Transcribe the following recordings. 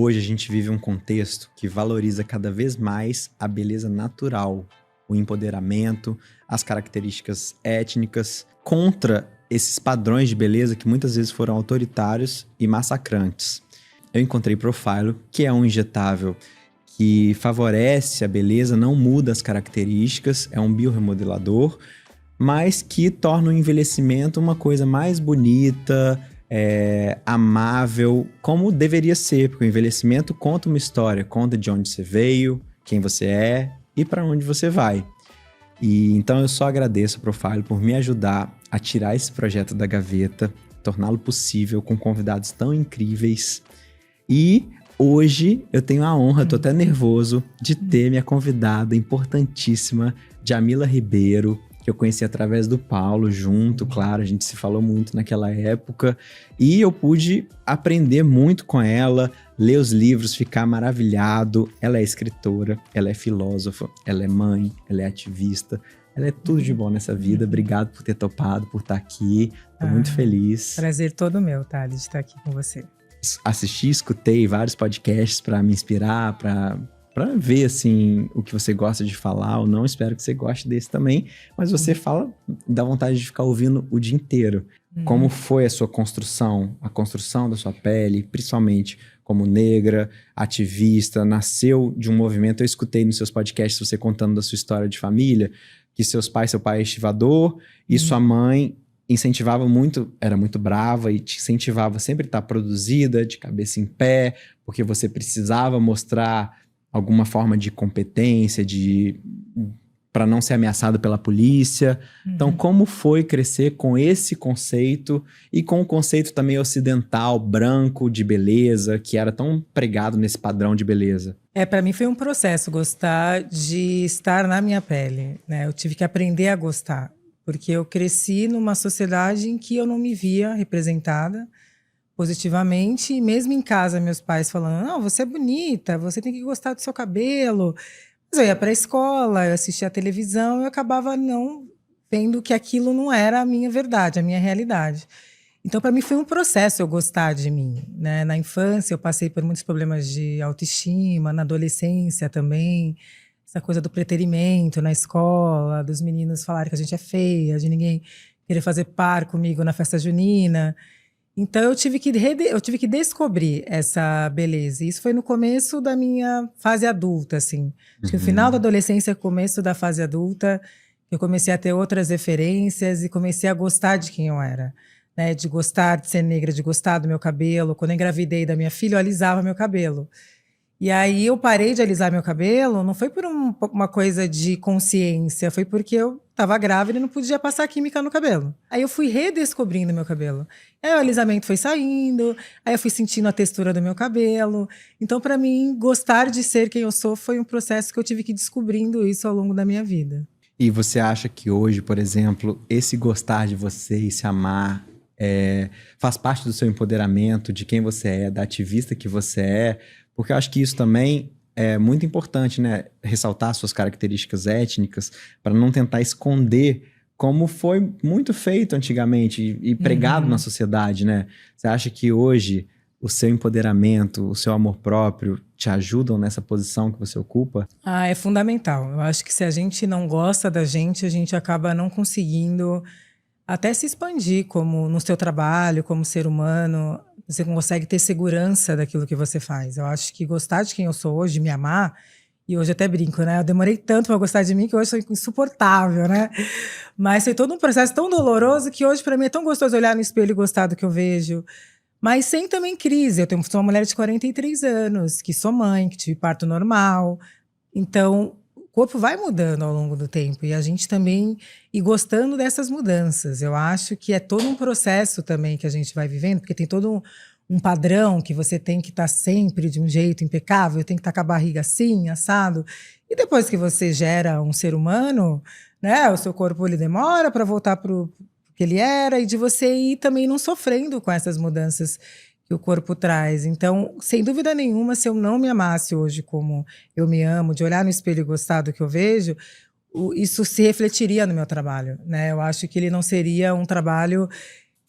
Hoje a gente vive um contexto que valoriza cada vez mais a beleza natural, o empoderamento, as características étnicas, contra esses padrões de beleza que muitas vezes foram autoritários e massacrantes. Eu encontrei Profhilo, que é um injetável que favorece a beleza, não muda as características, é um biorremodelador, mas que torna o envelhecimento uma coisa mais bonita, amável, como deveria ser, porque o envelhecimento conta uma história, conta de onde você veio, quem você é e para onde você vai. E então eu só agradeço ao Profhilo por me ajudar a tirar esse projeto da gaveta, torná-lo possível com convidados tão incríveis. E hoje eu tenho a honra, tô até nervoso, de ter minha convidada importantíssima, Djamila Ribeiro, que eu conheci através do Paulo junto, claro, a gente se falou muito naquela época, e eu pude aprender muito com ela, ler os livros, ficar maravilhado. Ela é escritora, ela é filósofa, ela é mãe, ela é ativista, ela é tudo de bom nessa vida. Obrigado por ter topado, por estar aqui, tô muito feliz. Prazer todo meu, Thali, de estar aqui com você. Assisti, escutei vários podcasts para me inspirar, para ver, assim, o que você gosta de falar ou não. Espero que você goste desse também. Mas você fala, dá vontade de ficar ouvindo o dia inteiro. Como foi a sua construção, a construção da sua pele, principalmente como negra, ativista, nasceu de um movimento. Eu escutei nos seus podcasts você contando da sua história de família, que seu pai é estivador e sua mãe incentivava muito, era muito brava e te incentivava sempre a estar produzida, de cabeça em pé, porque você precisava mostrar alguma forma de competência, para não ser ameaçado pela polícia. Então, como foi crescer com esse conceito e com o conceito também ocidental, branco, de beleza, que era tão pregado nesse padrão de beleza? Para mim foi um processo gostar de estar na minha pele, né? Eu tive que aprender a gostar, porque eu cresci numa sociedade em que eu não me via representada positivamente, e mesmo em casa meus pais falando, não, você é bonita, você tem que gostar do seu cabelo. Mas eu ia para a escola, eu assistia a televisão e eu acabava não vendo que aquilo não era a minha verdade, a minha realidade. Então, para mim foi um processo eu gostar de mim, né? Na infância eu passei por muitos problemas de autoestima, na adolescência também, essa coisa do preterimento na escola, dos meninos falarem que a gente é feia, de ninguém querer fazer par comigo na festa junina. Então eu tive que descobrir essa beleza. Isso foi no começo da minha fase adulta, assim. Acho que no final da adolescência, começo da fase adulta, eu comecei a ter outras referências e comecei a gostar de quem eu era, né? De gostar de ser negra, de gostar do meu cabelo. Quando eu engravidei da minha filha, eu alisava meu cabelo. E aí eu parei de alisar meu cabelo, não foi por uma coisa de consciência, foi porque eu estava grávida e não podia passar química no cabelo. Aí eu fui redescobrindo meu cabelo. Aí o alisamento foi saindo, aí eu fui sentindo a textura do meu cabelo. Então, para mim, gostar de ser quem eu sou foi um processo que eu tive que ir descobrindo isso ao longo da minha vida. E você acha que hoje, por exemplo, esse gostar de você e se amar faz parte do seu empoderamento, de quem você é, da ativista que você é? Porque eu acho que isso também é muito importante, né? Ressaltar suas características étnicas para não tentar esconder como foi muito feito antigamente e pregado na sociedade, né? Você acha que hoje o seu empoderamento, o seu amor próprio te ajudam nessa posição que você ocupa? É fundamental. Eu acho que se a gente não gosta da gente, a gente acaba não conseguindo até se expandir como no seu trabalho, como ser humano. Você consegue ter segurança daquilo que você faz. Eu acho que gostar de quem eu sou hoje, me amar, e hoje eu até brinco, né? Eu demorei tanto para gostar de mim que hoje sou insuportável, né? Mas foi todo um processo tão doloroso que hoje para mim é tão gostoso olhar no espelho e gostar do que eu vejo. Mas sem também crise. Sou uma mulher de 43 anos, que sou mãe, que tive parto normal. Então, o corpo vai mudando ao longo do tempo e a gente também ir gostando dessas mudanças. Eu acho que é todo um processo também que a gente vai vivendo, porque tem todo um padrão que você tem que estar sempre de um jeito impecável, tem que estar com a barriga assim, assado. E depois que você gera um ser humano, né, o seu corpo ele demora para voltar para o que ele era, e de você ir também não sofrendo com essas mudanças que o corpo traz. Então, sem dúvida nenhuma, se eu não me amasse hoje como eu me amo, de olhar no espelho e gostar do que eu vejo, isso se refletiria no meu trabalho, né? Eu acho que ele não seria um trabalho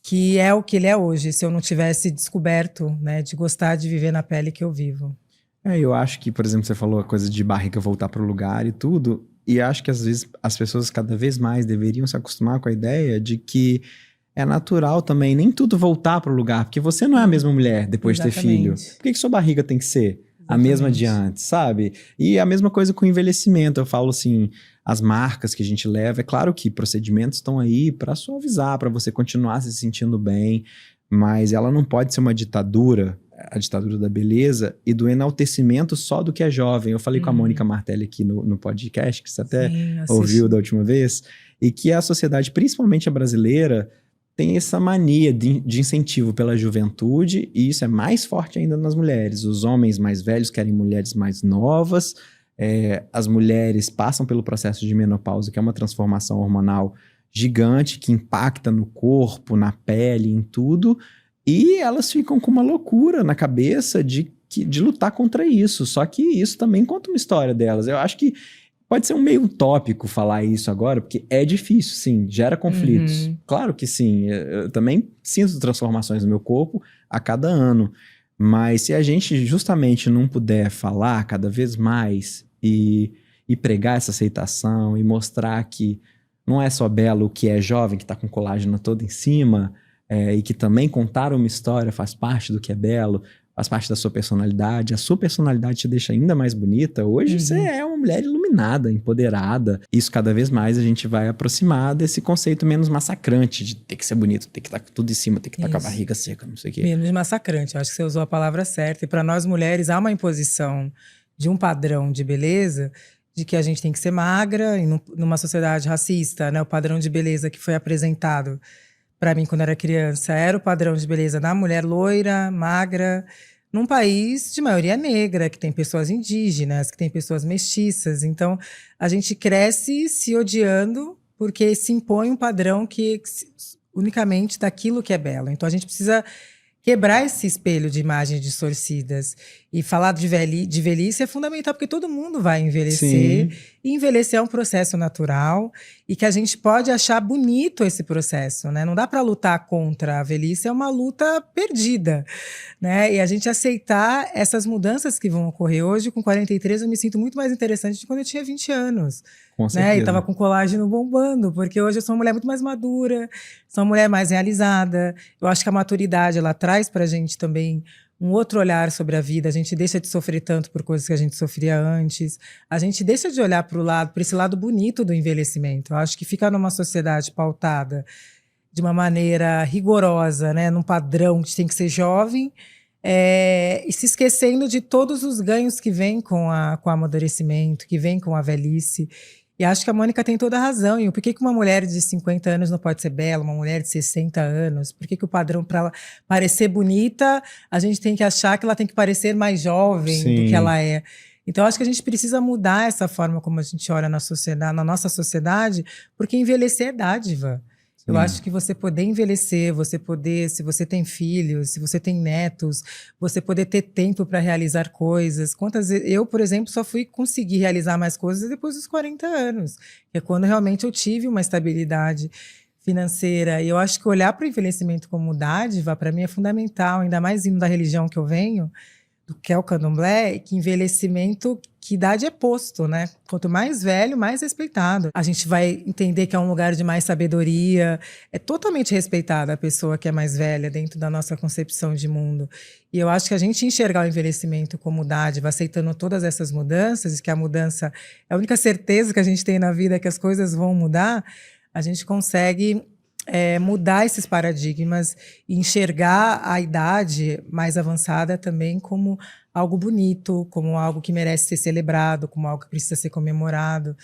que é o que ele é hoje, se eu não tivesse descoberto, né, de gostar de viver na pele que eu vivo. Eu acho que, por exemplo, você falou a coisa de barriga voltar pro lugar e tudo, e acho que às vezes as pessoas cada vez mais deveriam se acostumar com a ideia de que é natural também nem tudo voltar pro lugar, porque você não é a mesma mulher depois de ter filho. Exatamente. Por que sua barriga tem que ser a mesma de antes, sabe? E a mesma coisa com o envelhecimento. Eu falo assim, as marcas que a gente leva, é claro que procedimentos estão aí para suavizar, para você continuar se sentindo bem, mas ela não pode ser uma ditadura, a ditadura da beleza e do enaltecimento só do que é jovem. Eu falei com a Mônica Martelli aqui no podcast, que você até ouviu da última vez, e que a sociedade, principalmente a brasileira, tem essa mania de incentivo pela juventude, e isso é mais forte ainda nas mulheres. Os homens mais velhos querem mulheres mais novas, as mulheres passam pelo processo de menopausa, que é uma transformação hormonal gigante, que impacta no corpo, na pele, em tudo, e elas ficam com uma loucura na cabeça de lutar contra isso. Só que isso também conta uma história delas. Eu acho que pode ser um meio utópico falar isso agora, porque é difícil, sim, gera conflitos. Claro que sim, eu também sinto transformações no meu corpo a cada ano. Mas se a gente justamente não puder falar cada vez mais e pregar essa aceitação e mostrar que não é só belo o que é jovem, que está com colágeno todo em cima, e que também contar uma história faz parte do que é belo, faz parte da sua personalidade, a sua personalidade te deixa ainda mais bonita. Hoje você é uma mulher iluminada, empoderada. Isso cada vez mais a gente vai aproximar desse conceito menos massacrante de ter que ser bonito, ter que estar tudo em cima, ter que estar com a barriga seca, não sei o quê. Menos massacrante, eu acho que você usou a palavra certa. E para nós mulheres há uma imposição de um padrão de beleza de que a gente tem que ser magra, e numa sociedade racista, né, o padrão de beleza que foi apresentado para mim quando era criança era o padrão de beleza da mulher loira, magra, num país de maioria negra, que tem pessoas indígenas, que tem pessoas mestiças. Então, a gente cresce se odiando porque se impõe um padrão unicamente daquilo que é belo. Então, a gente precisa quebrar esse espelho de imagens distorcidas. E falar de velhice é fundamental, porque todo mundo vai envelhecer. Sim. E envelhecer é um processo natural e que a gente pode achar bonito esse processo, né? Não dá para lutar contra a velhice, é uma luta perdida, né? E a gente aceitar essas mudanças que vão ocorrer hoje. Com 43 eu me sinto muito mais interessante do que quando eu tinha 20 anos. Com certeza. Né? E estava com colágeno bombando, porque hoje eu sou uma mulher muito mais madura, sou uma mulher mais realizada. Eu acho que a maturidade, ela traz pra gente também um outro olhar sobre a vida. A gente deixa de sofrer tanto por coisas que a gente sofria antes. A gente deixa de olhar para esse lado bonito do envelhecimento. Eu acho que ficar numa sociedade pautada de uma maneira rigorosa, né, num padrão que tem que ser jovem, e se esquecendo de todos os ganhos que vêm com o amadurecimento, que vêm com a velhice. E acho que a Mônica tem toda a razão. E por que uma mulher de 50 anos não pode ser bela, uma mulher de 60 anos? Por que o padrão, para ela parecer bonita, a gente tem que achar que ela tem que parecer mais jovem do que ela é? Então, acho que a gente precisa mudar essa forma como a gente olha na sociedade, na nossa sociedade, porque envelhecer é dádiva. Eu acho que você poder envelhecer, se você tem filhos, se você tem netos, você poder ter tempo para realizar coisas. Quantas vezes eu, por exemplo, só fui conseguir realizar mais coisas depois dos 40 anos, que é quando realmente eu tive uma estabilidade financeira. E eu acho que olhar para o envelhecimento como dádiva, para mim, é fundamental, ainda mais indo da religião que eu venho, que é o candomblé, que envelhecimento, que idade é posto, né? Quanto mais velho, mais respeitado. A gente vai entender que é um lugar de mais sabedoria. É totalmente respeitada a pessoa que é mais velha dentro da nossa concepção de mundo. E eu acho que a gente enxergar o envelhecimento como dádiva, aceitando todas essas mudanças, e que a mudança é a única certeza que a gente tem na vida, que as coisas vão mudar, a gente consegue mudar esses paradigmas e enxergar a idade mais avançada também como algo bonito, como algo que merece ser celebrado, como algo que precisa ser comemorado.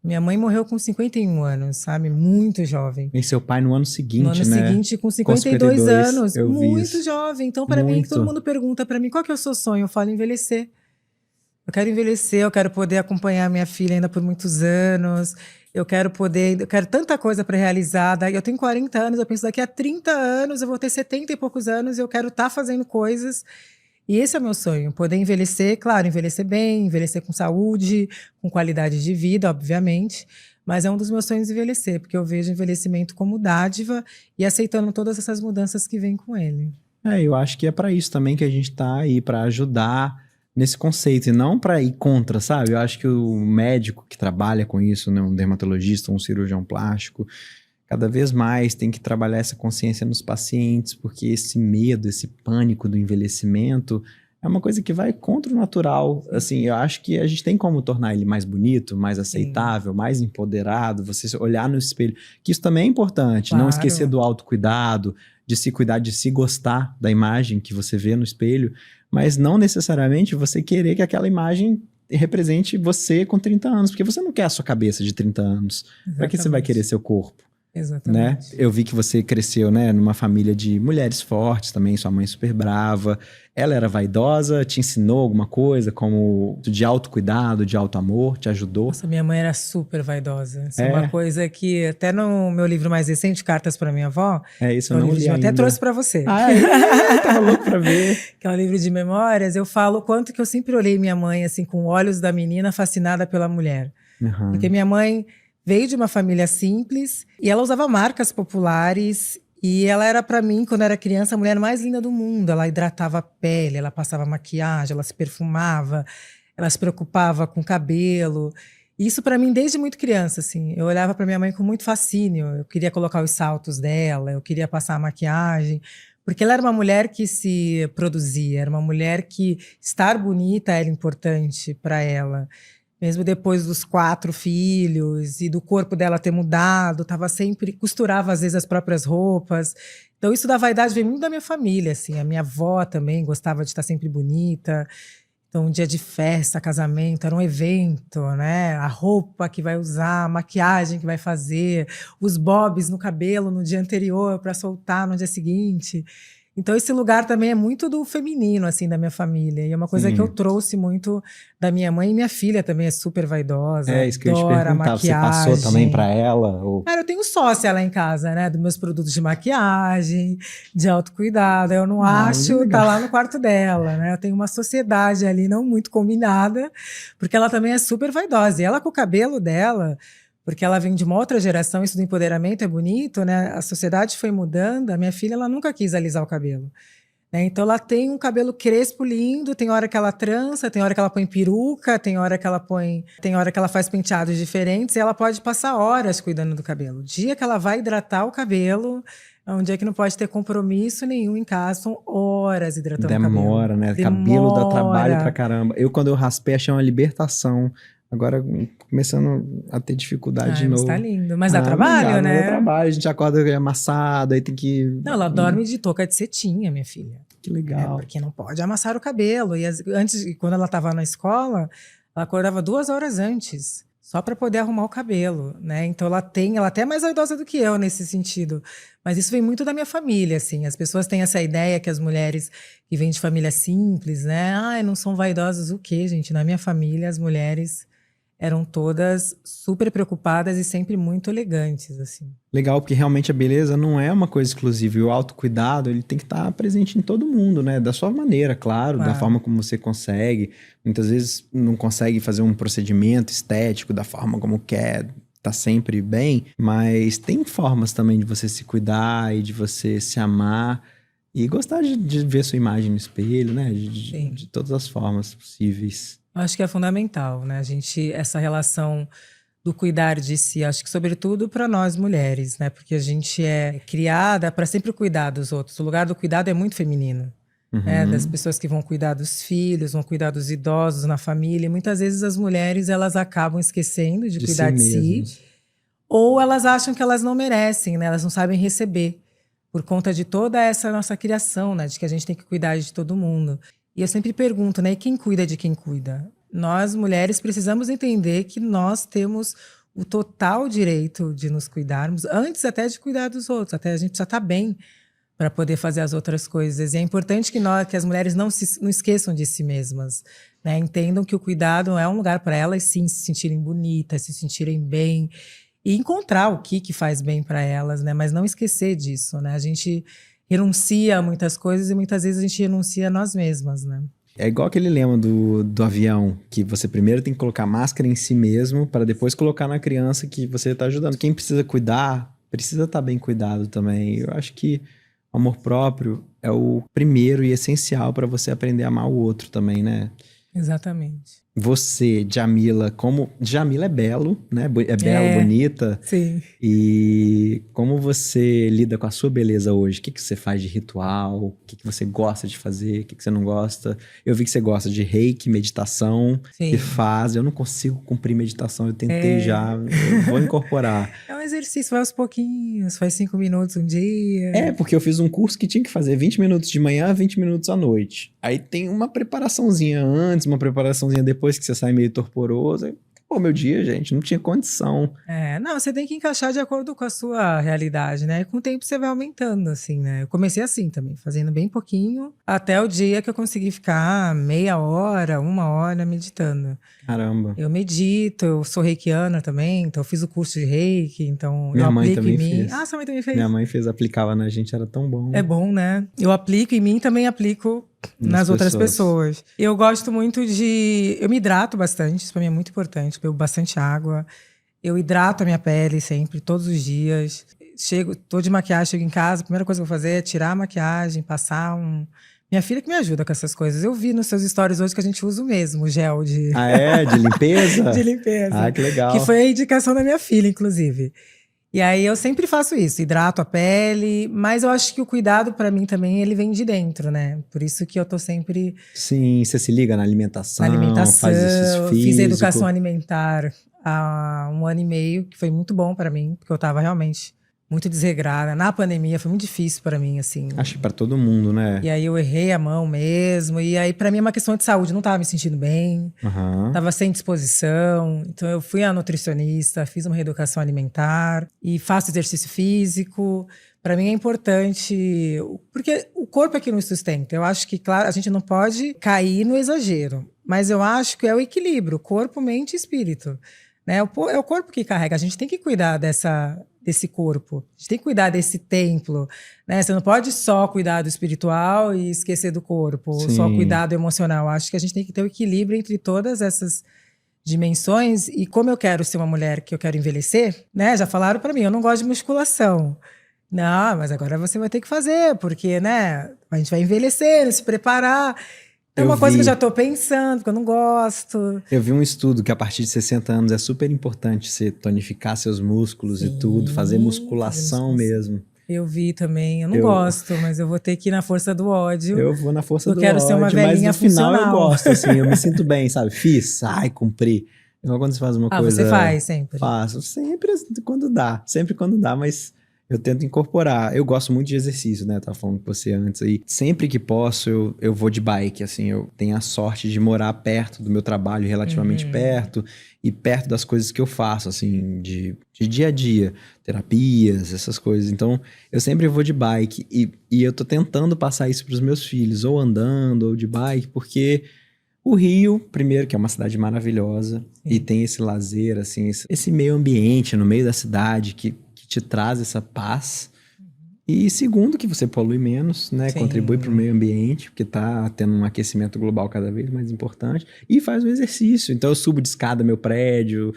Minha mãe morreu com 51 anos, sabe? Muito jovem. E seu pai no ano seguinte, no ano né? seguinte, com 52 anos. Eu muito jovem. Então, para mim, todo mundo pergunta para mim, qual que é o seu sonho? Eu falo, envelhecer. Eu quero envelhecer, eu quero poder acompanhar minha filha ainda por muitos anos. Eu quero tanta coisa para realizar. Eu tenho 40 anos, eu penso, daqui a 30 anos eu vou ter 70 e poucos anos e eu quero estar fazendo coisas. E esse é o meu sonho, poder envelhecer, claro, envelhecer bem, envelhecer com saúde, com qualidade de vida, obviamente, Mas é um dos meus sonhos envelhecer, porque eu vejo envelhecimento como dádiva e aceitando todas essas mudanças que vêm com ele. Eu acho que é para isso também que a gente tá aí, para ajudar nesse conceito e não para ir contra, sabe? Eu acho que o médico que trabalha com isso, né, um dermatologista, um cirurgião plástico, cada vez mais tem que trabalhar essa consciência nos pacientes, porque esse medo, esse pânico do envelhecimento é uma coisa que vai contra o natural. Assim, eu acho que a gente tem como tornar ele mais bonito, mais aceitável, mais empoderado, você olhar no espelho, que isso também é importante, Claro. não esquecer do autocuidado, de se cuidar, de se gostar da imagem que você vê no espelho, mas não necessariamente você querer que aquela imagem represente você com 30 anos, porque você não quer a sua cabeça de 30 anos. Para que você vai querer seu corpo? Exatamente. Né? Eu vi que você cresceu, né, numa família de mulheres fortes também, sua mãe super brava. Ela era vaidosa, te ensinou alguma coisa como de autocuidado, de autoamor, te ajudou? Nossa, minha mãe era super vaidosa. Isso é uma coisa que até no meu livro mais recente, Cartas para Minha Avó, isso eu não li ainda. Até trouxe para você. Tava louco para ver. Que é um livro de memórias. Eu falo o quanto que eu sempre olhei minha mãe assim com olhos da menina fascinada pela mulher. Uhum. Porque minha mãe veio de uma família simples e ela usava marcas populares e ela era, para mim, quando eu era criança, a mulher mais linda do mundo. Ela hidratava a pele, ela passava maquiagem, ela se perfumava, ela se preocupava com o cabelo. Isso para mim desde muito criança, assim. Eu olhava para minha mãe com muito fascínio. Eu queria colocar os saltos dela, eu queria passar a maquiagem. Porque ela era uma mulher que se produzia, era uma mulher que estar bonita era importante para ela. Mesmo depois dos 4 filhos e do corpo dela ter mudado, costurava às vezes as próprias roupas. Então isso da vaidade vem muito da minha família, assim. A minha avó também gostava de estar sempre bonita. Então, um dia de festa, casamento, era um evento, né? A roupa que vai usar, a maquiagem que vai fazer, os bobs no cabelo no dia anterior para soltar no dia seguinte. Então, esse lugar também é muito do feminino, assim, da minha família. E é uma coisa que eu trouxe muito da minha mãe. E minha filha também é super vaidosa, isso que eu ia te adora perguntar. maquiagem. Você passou também para ela? Ou... Cara, eu tenho sócia lá em casa, né? Dos meus produtos de maquiagem, de autocuidado. Eu não acho, tá lá no quarto dela, né? Eu tenho uma sociedade ali não muito combinada, porque ela também é super vaidosa. E ela com o cabelo dela... Porque ela vem de uma outra geração, isso do empoderamento é bonito, né? A sociedade foi mudando, a minha filha ela nunca quis alisar o cabelo. Né? Então ela tem um cabelo crespo lindo, tem hora que ela trança, tem hora que ela põe peruca, tem hora que ela faz penteados diferentes, e ela pode passar horas cuidando do cabelo. O dia que ela vai hidratar o cabelo, é um dia que não pode ter compromisso nenhum em casa, são horas hidratando o cabelo. Demora, né? Cabelo dá trabalho pra caramba. Quando eu raspei, achei uma libertação. Agora, começando a ter dificuldade de novo. Tá lindo. Mas dá trabalho, né? Dá trabalho. A gente acorda amassado, aí tem que... Não, ela dorme de touca de cetim, minha filha. Que legal. Porque não pode amassar o cabelo. E quando ela estava na escola, ela acordava 2 horas antes, só para poder arrumar o cabelo, né? Então ela é até mais vaidosa do que eu nesse sentido. Mas isso vem muito da minha família, assim. As pessoas têm essa ideia que as mulheres que vêm de família simples, né? Não são vaidosas o quê, gente? Na minha família, as mulheres... eram todas super preocupadas e sempre muito elegantes, assim. Legal, porque realmente a beleza não é uma coisa exclusiva. E o autocuidado, ele tem que estar presente em todo mundo, né? Da sua maneira, claro, da forma como você consegue. Muitas vezes não consegue fazer um procedimento estético da forma como quer, tá sempre bem. Mas tem formas também de você se cuidar e de você se amar. E gostar de ver sua imagem no espelho, né? De todas as formas possíveis. Acho que é fundamental, né? Essa relação do cuidar de si, acho que sobretudo para nós mulheres, né? Porque a gente é criada para sempre cuidar dos outros. O lugar do cuidado é muito feminino, né? Das pessoas que vão cuidar dos filhos, vão cuidar dos idosos na família. E muitas vezes as mulheres, elas acabam esquecendo de cuidar de si. Ou elas acham que elas não merecem, né? Elas não sabem receber. Por conta de toda essa nossa criação, né? De que a gente tem que cuidar de todo mundo. E eu sempre pergunto, né? E quem cuida de quem cuida? Nós, mulheres, precisamos entender que nós temos o total direito de nos cuidarmos, antes até de cuidar dos outros. Até a gente já está bem para poder fazer as outras coisas. E é importante que as mulheres não esqueçam de si mesmas, né? Entendam que o cuidado é um lugar para elas, sim, se sentirem bonitas, se sentirem bem. E encontrar o que faz bem para elas, né? Mas não esquecer disso, né? A gente renuncia a muitas coisas e muitas vezes a gente renuncia a nós mesmas, né? É igual aquele lema do avião, que você primeiro tem que colocar máscara em si mesmo, para depois colocar na criança que você tá ajudando. Quem precisa cuidar, precisa estar bem cuidado também. Eu acho que o amor próprio é o primeiro e essencial para você aprender a amar o outro também, né? Exatamente. Você, Djamila, como... Djamila é belo, né? É bela, bonita. Sim. E como você lida com a sua beleza hoje? O que você faz de ritual? O que você gosta de fazer? O que você não gosta? Eu vi que você gosta de reiki, meditação, Sim. e faz. Eu não consigo cumprir meditação, eu tentei já. Eu vou incorporar. É um exercício, vai aos pouquinhos, faz 5 minutos um dia. É, porque eu fiz um curso que tinha que fazer 20 minutos de manhã, 20 minutos à noite. Aí tem uma preparaçãozinha antes, uma preparaçãozinha depois que você sai meio torporoso. Aí, pô, meu dia, gente, não tinha condição. Não, você tem que encaixar de acordo com a sua realidade, né? E com o tempo você vai aumentando, assim, né? Eu comecei assim também, fazendo bem pouquinho, até o dia que eu consegui ficar meia hora, 1 hora meditando. Caramba. Eu medito, eu sou reikiana também, então eu fiz o curso de reiki, então Minha eu mãe aplico também em mim. fez. Ah, sua mãe também fez? Minha mãe fez, aplicava na gente, era tão bom. É bom, né? Eu aplico em mim, também aplico nas outras pessoas. Eu gosto muito de... Eu me hidrato bastante, isso pra mim é muito importante. Bebo bastante água. Eu hidrato a minha pele sempre, todos os dias. Tô de maquiagem, chego em casa, a primeira coisa que eu vou fazer é tirar a maquiagem, passar um... Minha filha que me ajuda com essas coisas. Eu vi nos seus stories hoje que a gente usa o mesmo gel de... Ah, é? De limpeza? de limpeza. Ah, que legal. Que foi a indicação da minha filha, inclusive. E aí eu sempre faço isso, hidrato a pele, mas eu acho que o cuidado pra mim também, ele vem de dentro, né? Por isso que eu tô sempre... Sim, você se liga na alimentação, alimentação, faz exercício físico. fiz educação alimentar há 1 ano e meio, que foi muito bom pra mim, porque eu tava realmente muito desregrada. Na pandemia foi muito difícil pra mim, assim. Acho que pra todo mundo, né? E aí eu errei a mão mesmo, e aí pra mim é uma questão de saúde, eu não tava me sentindo bem, tava sem disposição, então eu fui à nutricionista, fiz uma reeducação alimentar e faço exercício físico. Pra mim é importante, porque o corpo é que nos sustenta. Eu acho que, claro, a gente não pode cair no exagero, mas eu acho que é o equilíbrio, corpo, mente e espírito. Né? É o corpo que carrega, a gente tem que cuidar desse corpo, a gente tem que cuidar desse templo, né? Você não pode só cuidar do espiritual e esquecer do corpo, ou só cuidar do emocional. Acho que a gente tem que ter o equilíbrio entre todas essas dimensões. E como eu quero ser uma mulher que eu quero envelhecer, né? Já falaram pra mim, eu não gosto de musculação. Não, mas agora você vai ter que fazer, porque, né? A gente vai envelhecer, se preparar. É uma coisa que eu já tô pensando, porque eu não gosto. Eu vi um estudo que a partir de 60 anos é super importante você tonificar seus músculos e tudo, fazer musculação mesmo. Eu vi também, eu não gosto, mas eu vou ter que ir na força do ódio. Eu vou na força do ódio, quero ser uma velhinha mas no final funcional. eu gosto, assim, eu me sinto bem, sabe? Fiz, cumpri. Igual quando você faz uma coisa... você faz sempre? Faço, sempre quando dá, mas... Eu tento incorporar. Eu gosto muito de exercício, né? Tava falando com você antes aí. Sempre que posso, eu vou de bike, assim. Eu tenho a sorte de morar perto do meu trabalho, relativamente perto. E perto das coisas que eu faço, assim, de dia a dia. Terapias, essas coisas. Então, eu sempre vou de bike. E eu tô tentando passar isso pros meus filhos. Ou andando, ou de bike. Porque o Rio, primeiro, que é uma cidade maravilhosa. E tem esse lazer, assim, esse meio ambiente no meio da cidade que te traz essa paz. E segundo, que você polui menos, né? Contribui para o meio ambiente, porque tá tendo um aquecimento global cada vez mais importante. E faz o exercício. Então eu subo de escada meu prédio.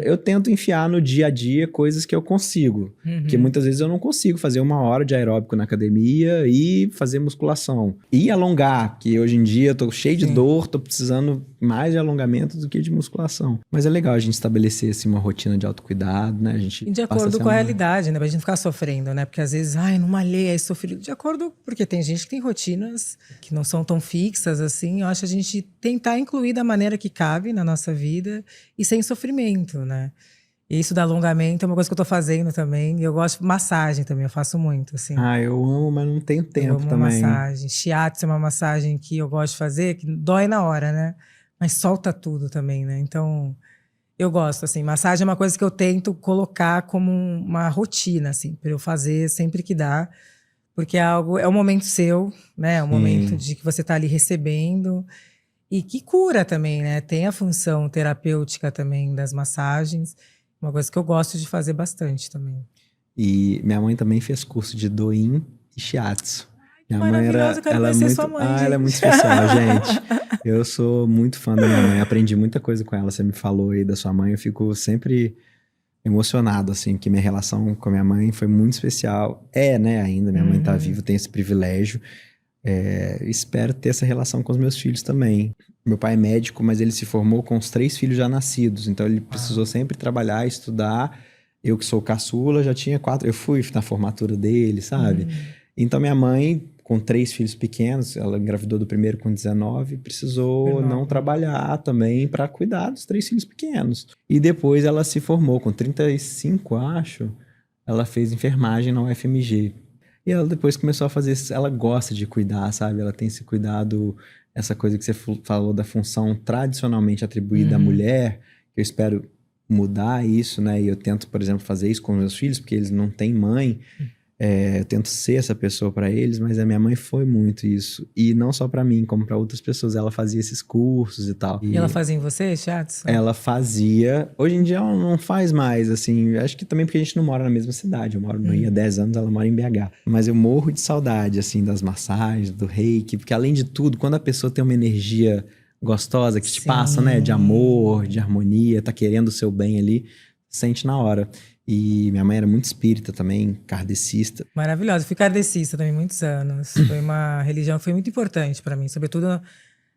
Eu tento enfiar no dia a dia coisas que eu consigo. Porque muitas vezes eu não consigo fazer 1 hora de aeróbico na academia e fazer musculação. E alongar, que hoje em dia eu tô cheio de dor, tô precisando mais de alongamento do que de musculação. Mas é legal a gente estabelecer assim, uma rotina de autocuidado, né? A gente e de acordo com a realidade, né? Pra gente não ficar sofrendo, né? Porque às vezes, não malhei, aí sofri. De acordo, porque tem gente que tem rotinas que não são tão fixas assim. Eu acho a gente tentar incluir da maneira que cabe na nossa vida e sem sofrimento, né? E isso do alongamento é uma coisa que eu tô fazendo também. E eu gosto de massagem também, eu faço muito, assim. Eu amo, mas não tenho tempo eu amo também. Massagem. Shiatsu é uma massagem que eu gosto de fazer, que dói na hora, né? Mas solta tudo também, né? Então, eu gosto, assim. Massagem é uma coisa que eu tento colocar como uma rotina, assim, para eu fazer sempre que dá. Porque é um momento seu, né? É um momento de que você tá ali recebendo. E que cura também, né? Tem a função terapêutica também das massagens. Uma coisa que eu gosto de fazer bastante também. E minha mãe também fez curso de Doin e Shiatsu. Minha mãe Maravilhosa, eu quero ela é conhecer muito, sua mãe, ela é muito gente. especial, gente. Eu sou muito fã da minha mãe, aprendi muita coisa com ela. Você me falou aí da sua mãe, eu fico sempre emocionado, assim, que minha relação com a minha mãe foi muito especial. É, né, ainda, minha mãe tá viva, tem esse privilégio. Espero ter essa relação com os meus filhos também. Meu pai é médico, mas ele se formou com os 3 filhos já nascidos, então ele precisou sempre trabalhar, estudar. Eu que sou caçula, já tinha 4, eu fui na formatura dele, sabe? Então minha mãe, com 3 filhos pequenos, ela engravidou do primeiro com 19, precisou Super não nova. trabalhar também para cuidar dos 3 filhos pequenos. E depois ela se formou com 35, acho, ela fez enfermagem na UFMG. E ela depois começou a fazer isso, ela gosta de cuidar, sabe? Ela tem esse cuidado, essa coisa que você falou da função tradicionalmente atribuída à mulher, que eu espero mudar isso, né? E eu tento, por exemplo, fazer isso com meus filhos, porque eles não têm mãe. Eu tento ser essa pessoa para eles, mas a minha mãe foi muito isso. E não só para mim, como para outras pessoas. Ela fazia esses cursos e tal. E ela fazia em você, Chatson? Ela fazia. Hoje em dia ela não faz mais, assim. Acho que também porque a gente não mora na mesma cidade. Eu moro no Rio há 10 anos, ela mora em BH. Mas eu morro de saudade, assim, das massagens, do reiki. Porque além de tudo, quando a pessoa tem uma energia gostosa que te passa, né? De amor, de harmonia, tá querendo o seu bem ali, sente na hora. E minha mãe era muito espírita também, kardecista. Maravilhosa. Fui kardecista também muitos anos. Foi uma religião que foi muito importante para mim, sobretudo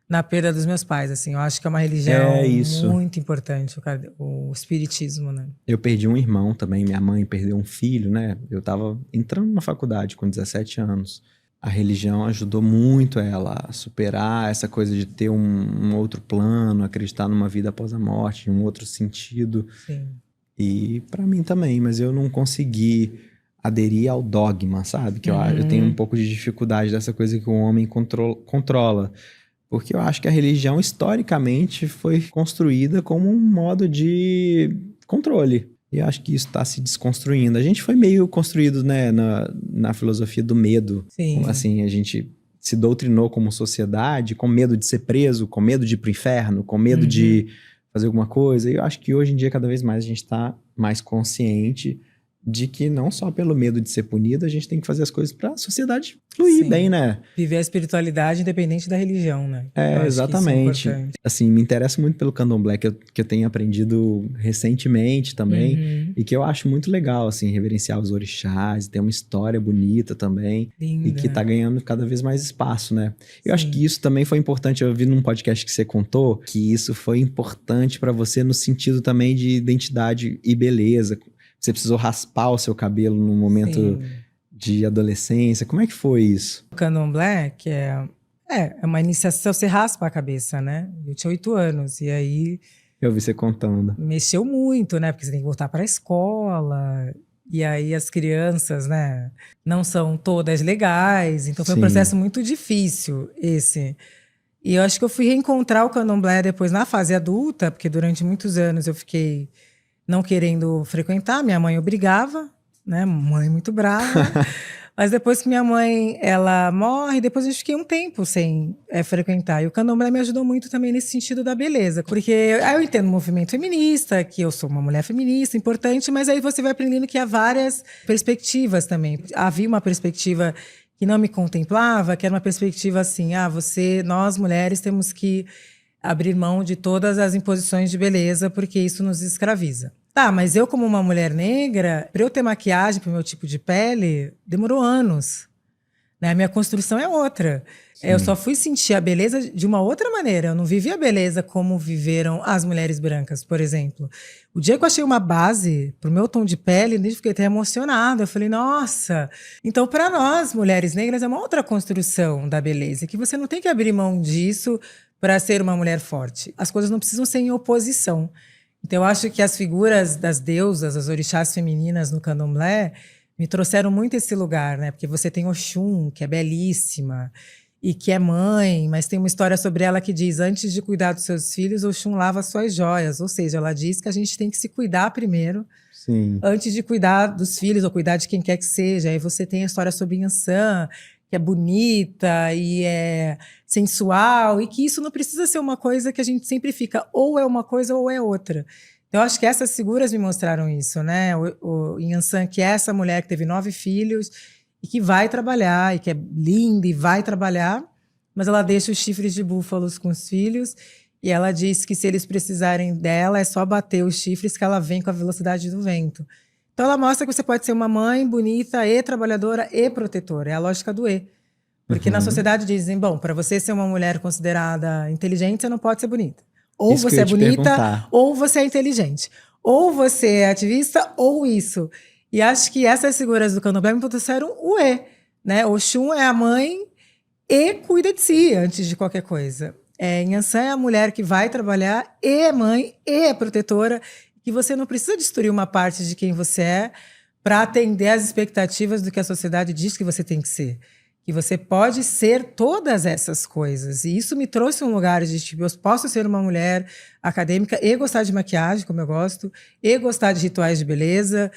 na perda dos meus pais, assim. Eu acho que é uma religião muito importante, o espiritismo, né? Eu perdi um irmão também, minha mãe perdeu um filho, né? Eu tava entrando na faculdade com 17 anos. A religião ajudou muito ela a superar essa coisa de ter um outro plano, acreditar numa vida após a morte, um outro sentido. Sim. E para mim também, mas eu não consegui aderir ao dogma, sabe? Que eu tenho um pouco de dificuldade dessa coisa que o homem controla. Porque eu acho que a religião, historicamente, foi construída como um modo de controle. E eu acho que isso está se desconstruindo. A gente foi meio construído, né, na filosofia do medo. Sim. Assim, a gente se doutrinou como sociedade com medo de ser preso, com medo de ir pro inferno, com medo de fazer alguma coisa. E eu acho que hoje em dia, cada vez mais, a gente está mais consciente de que não só pelo medo de ser punido, a gente tem que fazer as coisas para a sociedade fluir bem, né? Viver a espiritualidade independente da religião, né? Exatamente. Assim, me interessa muito pelo candomblé, que eu tenho aprendido recentemente também, e que eu acho muito legal, assim, reverenciar os orixás, ter uma história bonita também, Linda. e que tá ganhando cada vez mais espaço, né? Eu acho que isso também foi importante, eu vi num podcast que você contou, que isso foi importante para você no sentido também de identidade e beleza. Você precisou raspar o seu cabelo num momento de adolescência. Como é que foi isso? O candomblé, que é uma iniciação, você raspa a cabeça, né? Eu tinha 8 anos, e aí... Eu vi você contando. Mexeu muito, né? Porque você tem que voltar para a escola, e aí as crianças, né? Não são todas legais, então foi um processo muito difícil esse. E eu acho que eu fui reencontrar o candomblé depois na fase adulta, porque durante muitos anos eu fiquei não querendo frequentar, minha mãe obrigava, né? Mãe muito brava. Mas depois que minha mãe, ela morre, depois eu fiquei um tempo sem frequentar. E o candomblé me ajudou muito também nesse sentido da beleza. Porque aí eu entendo o movimento feminista, que eu sou uma mulher feminista, importante, mas aí você vai aprendendo que há várias perspectivas também. Havia uma perspectiva que não me contemplava, que era uma perspectiva assim, nós mulheres temos que abrir mão de todas as imposições de beleza, porque isso nos escraviza. Tá, mas eu como uma mulher negra, para eu ter maquiagem para o meu tipo de pele, demorou anos. Né? A minha construção é outra. Eu só fui sentir a beleza de uma outra maneira. Eu não vivi a beleza como viveram as mulheres brancas, por exemplo. O dia que eu achei uma base pro meu tom de pele, eu fiquei até emocionada. Eu falei, nossa! Então, para nós, mulheres negras, é uma outra construção da beleza, que você não tem que abrir mão disso para ser uma mulher forte. As coisas não precisam ser em oposição. Então, eu acho que as figuras das deusas, as orixás femininas no candomblé, me trouxeram muito esse lugar, né? Porque você tem Oxum, que é belíssima, e que é mãe, mas tem uma história sobre ela que diz, antes de cuidar dos seus filhos, Oxum lava suas joias. Ou seja, ela diz que a gente tem que se cuidar primeiro, antes de cuidar dos filhos ou cuidar de quem quer que seja. Aí você tem a história sobre Yansan, que é bonita e é sensual, e que isso não precisa ser uma coisa que a gente sempre fica, ou é uma coisa ou é outra. Então, eu acho que essas figuras me mostraram isso, né? O Yansan, que é essa mulher que teve 9 filhos e que vai trabalhar, e que é linda e vai trabalhar, mas ela deixa os chifres de búfalos com os filhos e ela diz que se eles precisarem dela é só bater os chifres que ela vem com a velocidade do vento. Então ela mostra que você pode ser uma mãe bonita e trabalhadora e protetora, é a lógica do E. Porque na sociedade dizem, bom, para você ser uma mulher considerada inteligente, você não pode ser bonita. Ou Isso que eu você ia é te bonita, perguntar. ou você é inteligente. Ou você é ativista, ou isso. E acho que essas figuras do candomblé me trouxeram o E. Né? Oxum é a mãe e cuida de si antes de qualquer coisa. Nhançã é a mulher que vai trabalhar, e é mãe, e é protetora, que você não precisa destruir uma parte de quem você é para atender às expectativas do que a sociedade diz que você tem que ser. Que você pode ser todas essas coisas. E isso me trouxe um lugar de, tipo, eu posso ser uma mulher acadêmica e gostar de maquiagem, como eu gosto, e gostar de rituais de beleza,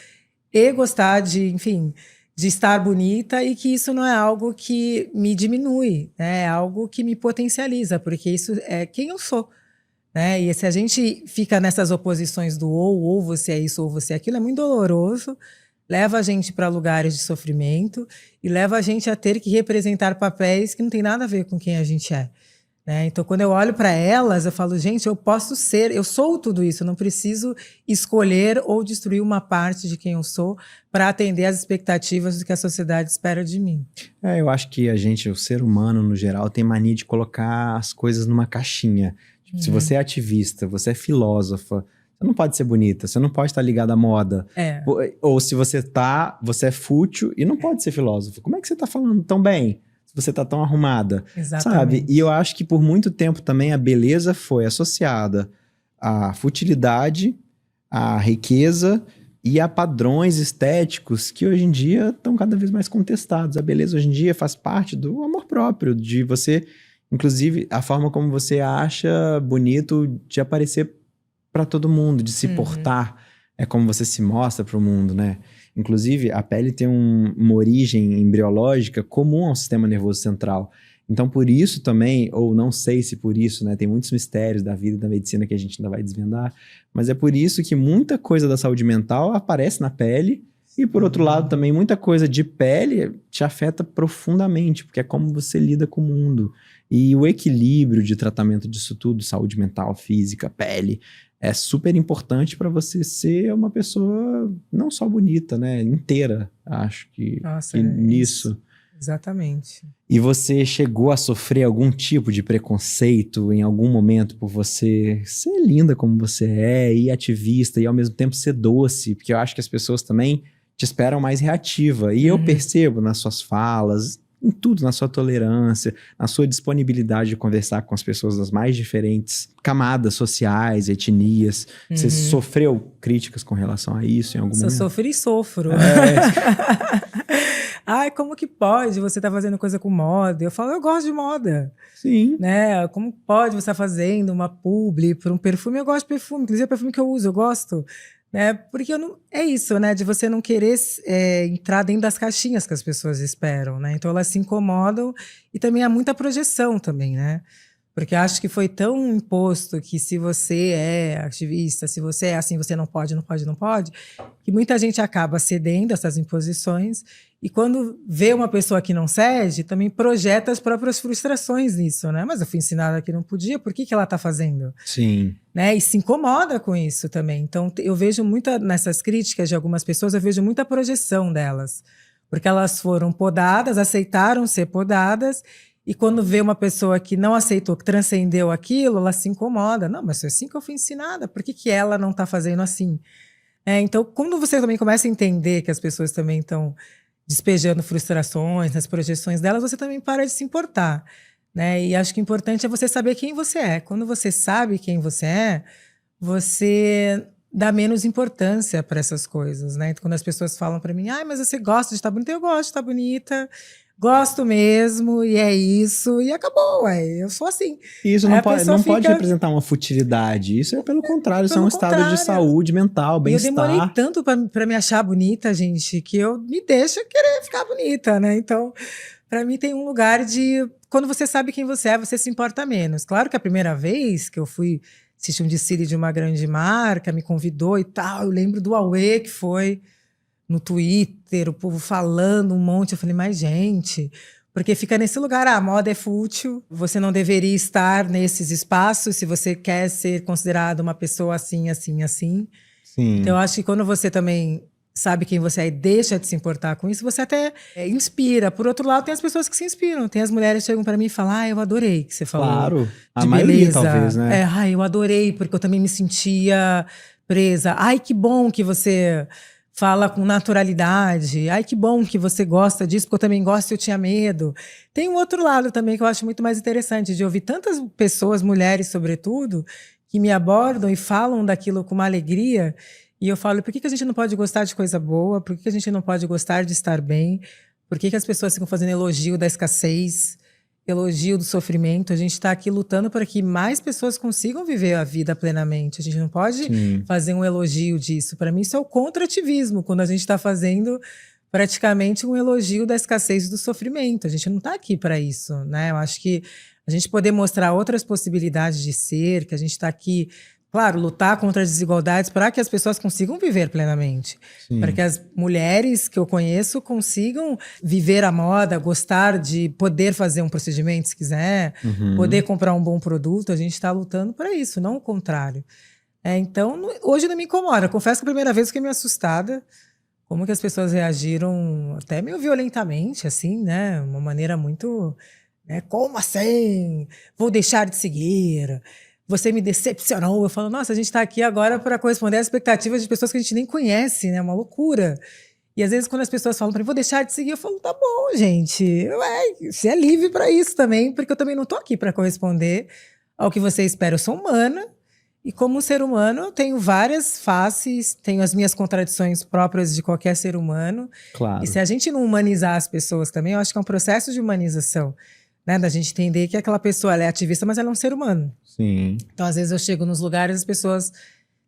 e gostar de, enfim, de estar bonita, e que isso não é algo que me diminui, né? É algo que me potencializa, porque isso é quem eu sou. Né? E se a gente fica nessas oposições do ou você é isso ou você é aquilo, é muito doloroso, leva a gente para lugares de sofrimento e leva a gente a ter que representar papéis que não tem nada a ver com quem a gente é. Né? Então, quando eu olho para elas, eu falo, gente, eu posso ser, eu sou tudo isso, eu não preciso escolher ou destruir uma parte de quem eu sou para atender às expectativas do que a sociedade espera de mim. Eu acho que a gente, o ser humano no geral, tem mania de colocar as coisas numa caixinha. Tipo, se você é ativista, você é filósofa, você não pode ser bonita, você não pode estar ligada à moda. Ou se você você é fútil e não pode ser filósofo. Como é que você tá falando tão bem? Se você tá tão arrumada, Exatamente. sabe? E eu acho que por muito tempo também a beleza foi associada à futilidade, à riqueza e a padrões estéticos que hoje em dia estão cada vez mais contestados. A beleza hoje em dia faz parte do amor próprio, de você, inclusive, a forma como você acha bonito de aparecer para todo mundo, de se portar, é como você se mostra para o mundo, né? Inclusive, a pele tem uma origem embriológica comum ao sistema nervoso central. Então, por isso também, ou não sei se por isso, né? Tem muitos mistérios da vida e da medicina que a gente ainda vai desvendar, mas é por isso que muita coisa da saúde mental aparece na pele e, por outro lado, também muita coisa de pele te afeta profundamente, porque é como você lida com o mundo. E o equilíbrio de tratamento disso tudo, saúde mental, física, pele, é super importante para você ser uma pessoa não só bonita, né? Inteira, acho que, Nossa, que nisso. Isso. Exatamente. E você chegou a sofrer algum tipo de preconceito em algum momento por você ser linda como você é, e ativista, e ao mesmo tempo ser doce? Porque eu acho que as pessoas também te esperam mais reativa. E eu percebo nas suas falas, em tudo, na sua tolerância, na sua disponibilidade de conversar com as pessoas das mais diferentes camadas sociais, etnias. Você sofreu críticas com relação a isso em algum momento? Eu sofri e sofro. Ai, como que pode você estar fazendo coisa com moda? Eu falo, eu gosto de moda. Sim. Né? Como pode você estar fazendo uma publi para um perfume? Eu gosto de perfume, inclusive é o perfume que eu uso, eu gosto. Né? Porque eu não, é isso, né? De você não querer entrar dentro das caixinhas que as pessoas esperam, né? Então elas se incomodam e também há muita projeção também, né? Porque acho que foi tão imposto que se você é ativista, se você é assim, você não pode, não pode, não pode, que muita gente acaba cedendo a essas imposições e quando vê uma pessoa que não cede, também projeta as próprias frustrações nisso, né? Mas eu fui ensinada que não podia, por que ela está fazendo? Sim. Né? E se incomoda com isso também. Então, eu vejo muita, nessas críticas de algumas pessoas, eu vejo muita projeção delas. Porque elas foram podadas, aceitaram ser podadas, e quando vê uma pessoa que não aceitou, que transcendeu aquilo, ela se incomoda. Não, mas foi assim que eu fui ensinada, por que ela não está fazendo assim? Então, quando você também começa a entender que as pessoas também estão despejando frustrações nas projeções delas, você também para de se importar. Né? E acho que o importante é você saber quem você é. Quando você sabe quem você é, você dá menos importância para essas coisas, né? Então, quando as pessoas falam para mim, mas você gosta de estar bonita? Eu gosto de estar bonita, gosto mesmo, e é isso, e acabou, eu sou assim. E isso não pode representar uma futilidade, isso é pelo contrário, isso é um estado de saúde mental, bem-estar. Eu demorei tanto para me achar bonita, gente, que eu me deixo querer ficar bonita, né? Então, para mim tem um lugar de... Quando você sabe quem você é, você se importa menos. Claro que a primeira vez que eu fui assistir um desfile de uma grande marca, me convidou e tal, eu lembro do auê que foi. no Twitter, o povo falando um monte. Eu falei, mas gente, porque fica nesse lugar, a moda é fútil, você não deveria estar nesses espaços se você quer ser considerado uma pessoa assim, assim, assim. Sim. Então, eu acho que quando você também sabe quem você é e deixa de se importar com isso, você até inspira. Por outro lado, tem as pessoas que se inspiram. Tem as mulheres que chegam para mim e falam, eu adorei que você falou. Claro, a de maioria beleza. talvez, né? Eu adorei, porque eu também me sentia presa. Ai, que bom que você fala com naturalidade. Ai, que bom que você gosta disso, porque eu também gosto e eu tinha medo. Tem um outro lado também que eu acho muito mais interessante, de ouvir tantas pessoas, mulheres sobretudo, que me abordam e falam daquilo com uma alegria. E eu falo, por que a gente não pode gostar de coisa boa? Por que a gente não pode gostar de estar bem? Por que as pessoas ficam fazendo elogio da escassez, elogio do sofrimento? A gente está aqui lutando para que mais pessoas consigam viver a vida plenamente. A gente não pode fazer um elogio disso. Para mim, isso é o contra-ativismo, quando a gente está fazendo praticamente um elogio da escassez e do sofrimento. A gente não está aqui para isso, né? Eu acho que a gente poder mostrar outras possibilidades de ser, que a gente está aqui, claro, lutar contra as desigualdades para que as pessoas consigam viver plenamente. Sim. Para que as mulheres que eu conheço consigam viver a moda, gostar de poder fazer um procedimento se quiser, poder comprar um bom produto. A gente está lutando para isso, não o contrário. Então, hoje não me incomoda. Confesso que a primeira vez eu fiquei meio assustada. Como que as pessoas reagiram até meio violentamente, assim, né? Uma maneira muito... como assim? Vou deixar de seguir... Você me decepcionou. Eu falo, nossa, a gente está aqui agora para corresponder às expectativas de pessoas que a gente nem conhece, né? Uma loucura. E às vezes, quando as pessoas falam para mim, vou deixar de seguir, eu falo, tá bom, gente. Você é livre para isso também, porque eu também não estou aqui para corresponder ao que você espera. Eu sou humana, e como ser humano, eu tenho várias faces, tenho as minhas contradições próprias de qualquer ser humano. Claro. E se a gente não humanizar as pessoas também, eu acho que é um processo de humanização. Né, da gente entender que aquela pessoa ela é ativista, mas ela é um ser humano. Sim. Então, às vezes, eu chego nos lugares, as pessoas,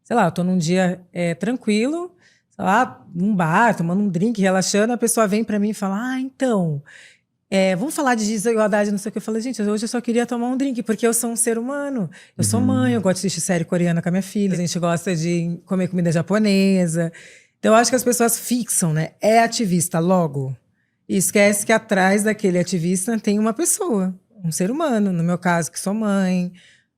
sei lá, eu tô num dia tranquilo, sei lá, num bar, tomando um drink, relaxando, a pessoa vem pra mim e fala, então, vamos falar de desigualdade, não sei o que. Eu falo, gente, hoje eu só queria tomar um drink, porque eu sou um ser humano. Eu sou mãe, eu gosto de assistir série coreana com a minha filha, a gente gosta de comer comida japonesa. Então, eu acho que as pessoas fixam, né? É ativista, logo. E esquece que atrás daquele ativista tem uma pessoa, um ser humano. No meu caso, que sou mãe.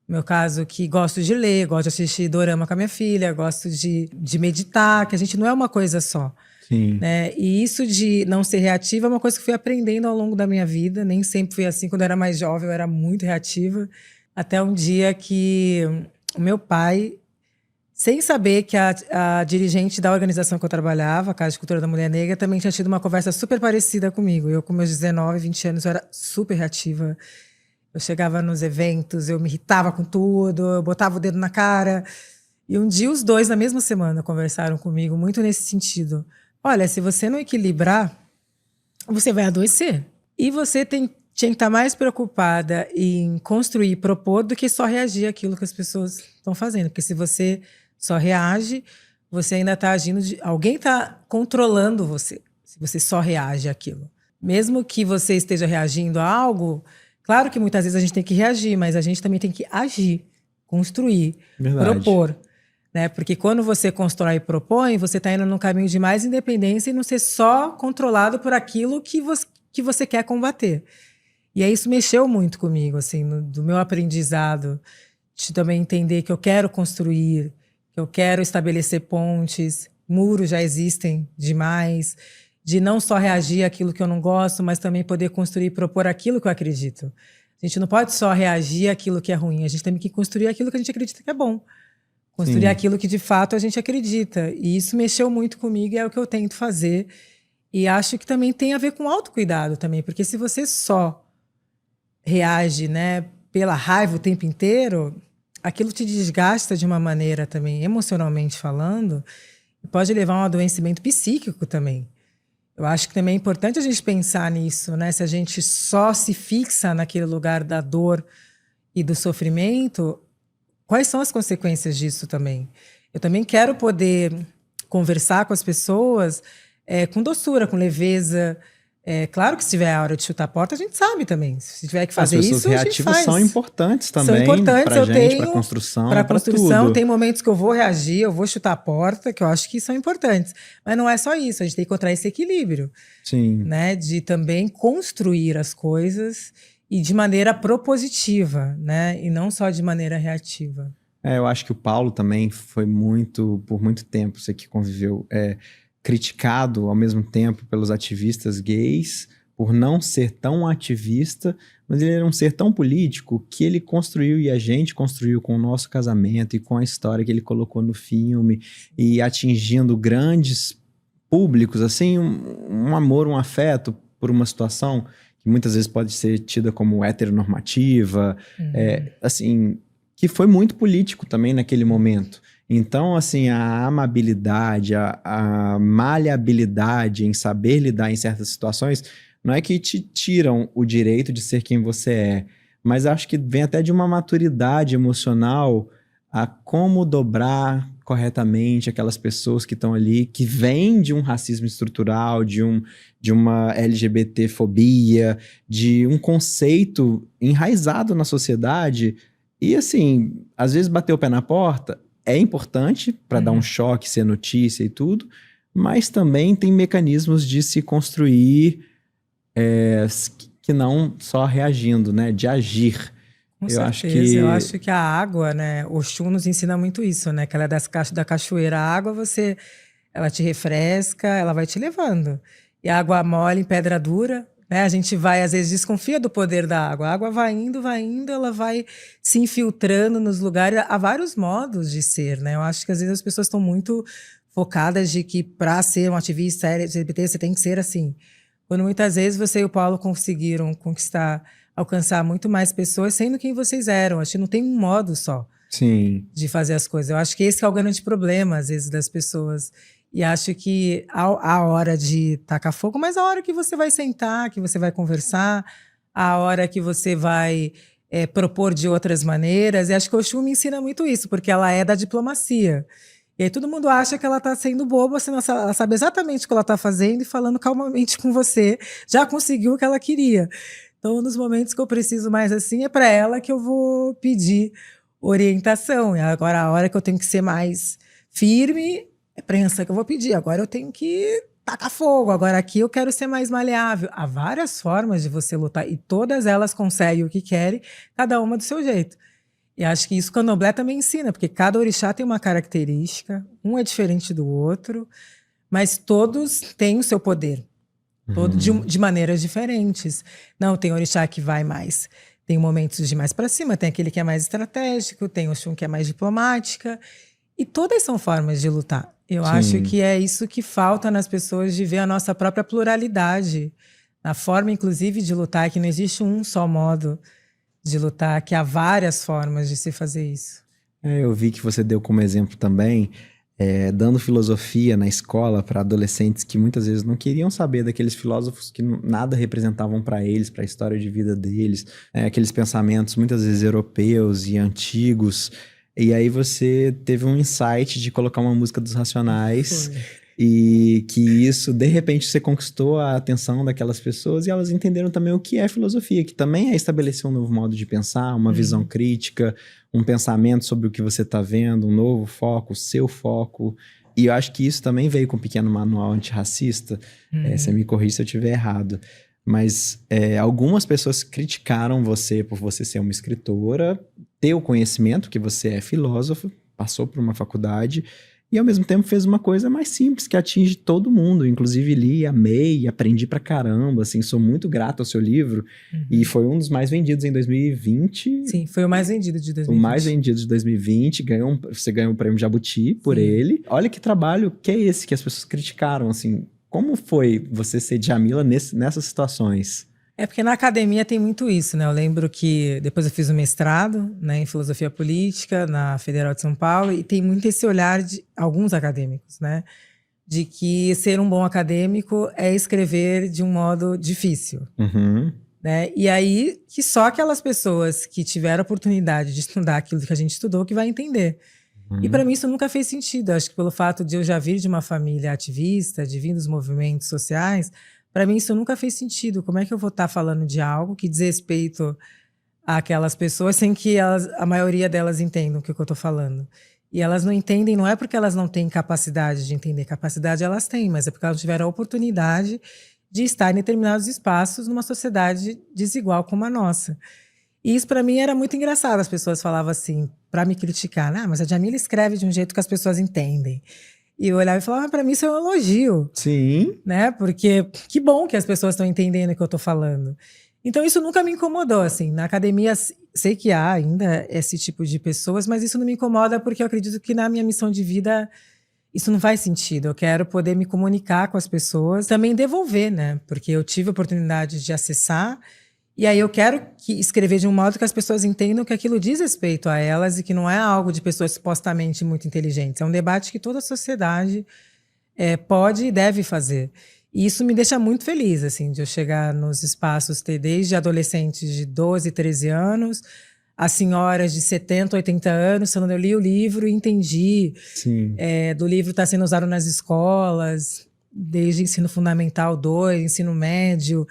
No meu caso, que gosto de ler, gosto de assistir dorama com a minha filha, gosto de meditar, que a gente não é uma coisa só. Sim. Né? E isso de não ser reativa é uma coisa que eu fui aprendendo ao longo da minha vida. Nem sempre fui assim. Quando eu era mais jovem, eu era muito reativa. Até um dia que o meu pai... Sem saber que a dirigente da organização que eu trabalhava, a Casa de Cultura da Mulher Negra, também tinha tido uma conversa super parecida comigo. Eu, com meus 19, 20 anos, eu era super reativa. Eu chegava nos eventos, eu me irritava com tudo, eu botava o dedo na cara. E um dia os dois, na mesma semana, conversaram comigo, muito nesse sentido. Olha, se você não equilibrar, você vai adoecer. E você tinha que estar mais preocupada em construir e propor do que só reagir àquilo que as pessoas estão fazendo. Porque se você só reage, você ainda está agindo... Alguém está controlando você, se você só reage àquilo. Mesmo que você esteja reagindo a algo, claro que muitas vezes a gente tem que reagir, mas a gente também tem que agir, construir, propor. Né? Porque quando você constrói e propõe, você está indo num caminho de mais independência e não ser só controlado por aquilo que você quer combater. E aí isso mexeu muito comigo, assim, do meu aprendizado, de também entender que eu quero construir, que eu quero estabelecer pontes, muros já existem demais, de não só reagir àquilo que eu não gosto, mas também poder construir e propor aquilo que eu acredito. A gente não pode só reagir àquilo que é ruim, a gente tem que construir aquilo que a gente acredita que é bom. Construir aquilo que de fato a gente acredita. E isso mexeu muito comigo e é o que eu tento fazer. E acho que também tem a ver com autocuidado também, porque se você só reage, né, pela raiva o tempo inteiro, aquilo te desgasta de uma maneira também, emocionalmente falando, e pode levar a um adoecimento psíquico também. Eu acho que também é importante a gente pensar nisso, né? Se a gente só se fixa naquele lugar da dor e do sofrimento, quais são as consequências disso também? Eu também quero poder conversar com as pessoas com doçura, com leveza, Claro que se tiver a hora de chutar a porta, a gente sabe também. Se tiver que fazer isso, a gente faz. As pessoas reativas são importantes também. São importantes, pra gente, pra construção, pra construção, tudo. tem momentos que eu vou reagir, eu vou chutar a porta, que eu acho que são importantes. Mas não é só isso, a gente tem que encontrar esse equilíbrio. Sim. Né? De também construir as coisas e de maneira propositiva, né? E não só de maneira reativa. Eu acho que o Paulo também foi por muito tempo, você que conviveu, criticado ao mesmo tempo pelos ativistas gays, por não ser tão ativista, mas ele era um ser tão político que ele construiu, e a gente construiu com o nosso casamento e com a história que ele colocou no filme, e atingindo grandes públicos, assim, um amor, um afeto por uma situação que muitas vezes pode ser tida como heteronormativa, assim, que foi muito político também naquele momento. Então, assim, a amabilidade, a maleabilidade em saber lidar em certas situações, não é que te tiram o direito de ser quem você é, mas acho que vem até de uma maturidade emocional a como dobrar corretamente aquelas pessoas que estão ali, que vêm de um racismo estrutural, de uma LGBT-fobia, de um conceito enraizado na sociedade. E assim, às vezes bater o pé na porta é importante para dar um choque, ser notícia e tudo, mas também tem mecanismos de se construir que não só reagindo, né? De agir. Com certeza. Eu acho que a água, né? O Oxum nos ensina muito isso, né? Que ela é da cachoeira. A água, ela te refresca, ela vai te levando. E a água mole em pedra dura, né? A gente vai, às vezes, desconfia do poder da água. A água vai indo, ela vai se infiltrando nos lugares. Há vários modos de ser, né? Eu acho que, às vezes, as pessoas estão muito focadas de que para ser um ativista LGBT, você tem que ser assim. Quando muitas vezes você e o Paulo conseguiram alcançar muito mais pessoas sendo quem vocês eram. Acho que não tem um modo só de fazer as coisas. Eu acho que esse é o grande problema, às vezes, das pessoas. E acho que a hora de tacar fogo, mas a hora que você vai sentar, que você vai conversar, a hora que você vai propor de outras maneiras. E acho que o Oxum me ensina muito isso, porque ela é da diplomacia. E aí todo mundo acha que ela está sendo boba, ela sabe exatamente o que ela está fazendo e falando calmamente com você. Já conseguiu o que ela queria. Então, nos momentos que eu preciso mais assim, é para ela que eu vou pedir orientação. E agora, a hora que eu tenho que ser mais firme, é prensa que eu vou pedir. Agora eu tenho que tacar fogo. Agora aqui eu quero ser mais maleável. Há várias formas de você lutar e todas elas conseguem o que querem, cada uma do seu jeito. E acho que isso o candomblé também ensina, porque cada orixá tem uma característica, um é diferente do outro, mas todos têm o seu poder, todos de maneiras diferentes. Não, tem orixá que vai mais, tem momentos de mais para cima, tem aquele que é mais estratégico, tem o Oxum que é mais diplomática, e todas são formas de lutar. Eu acho que é isso que falta nas pessoas, de ver a nossa própria pluralidade, a forma, inclusive, de lutar, que não existe um só modo de lutar, que há várias formas de se fazer isso. Eu vi que você deu como exemplo também, dando filosofia na escola para adolescentes que muitas vezes não queriam saber daqueles filósofos que nada representavam para eles, para a história de vida deles, aqueles pensamentos muitas vezes europeus e antigos. E aí você teve um insight de colocar uma música dos Racionais. E que isso, de repente, você conquistou a atenção daquelas pessoas e elas entenderam também o que é filosofia, que também é estabelecer um novo modo de pensar, uma visão crítica, um pensamento sobre o que você está vendo, um novo foco, seu foco. E eu acho que isso também veio com um pequeno manual antirracista. Você me corrija se eu estiver errado. Mas algumas pessoas criticaram você por você ser uma escritora, ter o conhecimento que você é filósofo, passou por uma faculdade, e ao mesmo tempo fez uma coisa mais simples, que atinge todo mundo. Inclusive li, amei, aprendi pra caramba, assim, sou muito grato ao seu livro. E foi um dos mais vendidos em 2020. Sim, foi o mais vendido de 2020. O mais vendido de 2020, você ganhou o prêmio Jabuti por ele. Olha que trabalho que é esse que as pessoas criticaram, assim. Como foi você ser Djamila nessas situações? Porque na academia tem muito isso, né? Eu lembro que depois eu fiz um mestrado, né, em filosofia política na Federal de São Paulo, e tem muito esse olhar de alguns acadêmicos, né? De que ser um bom acadêmico é escrever de um modo difícil. Né? E aí, que só aquelas pessoas que tiveram a oportunidade de estudar aquilo que a gente estudou que vai entender. E para mim isso nunca fez sentido. Acho que pelo fato de eu já vir de uma família ativista, de vir dos movimentos sociais, para mim isso nunca fez sentido. Como é que eu vou estar falando de algo que diz respeito àquelas pessoas sem que a maioria delas entendam o que eu estou falando? E elas não entendem, não é porque elas não têm capacidade de entender, capacidade elas têm, mas é porque elas não tiveram a oportunidade de estar em determinados espaços numa sociedade desigual como a nossa. E isso para mim era muito engraçado. As pessoas falavam assim, para me criticar, mas a Djamila escreve de um jeito que as pessoas entendem. E eu olhava e falava, para mim isso é um elogio. Sim. Né? Porque que bom que as pessoas estão entendendo o que eu estou falando. Então isso nunca me incomodou, assim. Na academia, sei que há ainda esse tipo de pessoas, mas isso não me incomoda porque eu acredito que na minha missão de vida isso não faz sentido. Eu quero poder me comunicar com as pessoas, também devolver, né? Porque eu tive a oportunidade de acessar e aí eu quero escrever de um modo que as pessoas entendam que aquilo diz respeito a elas e que não é algo de pessoas supostamente muito inteligentes. É um debate que toda a sociedade pode e deve fazer. E isso me deixa muito feliz, assim, de eu chegar nos espaços, ter desde adolescentes de 12, 13 anos, a senhoras de 70, 80 anos, falando, eu li o livro e entendi. Sim. Do livro está sendo usado nas escolas, desde ensino fundamental 2, ensino médio,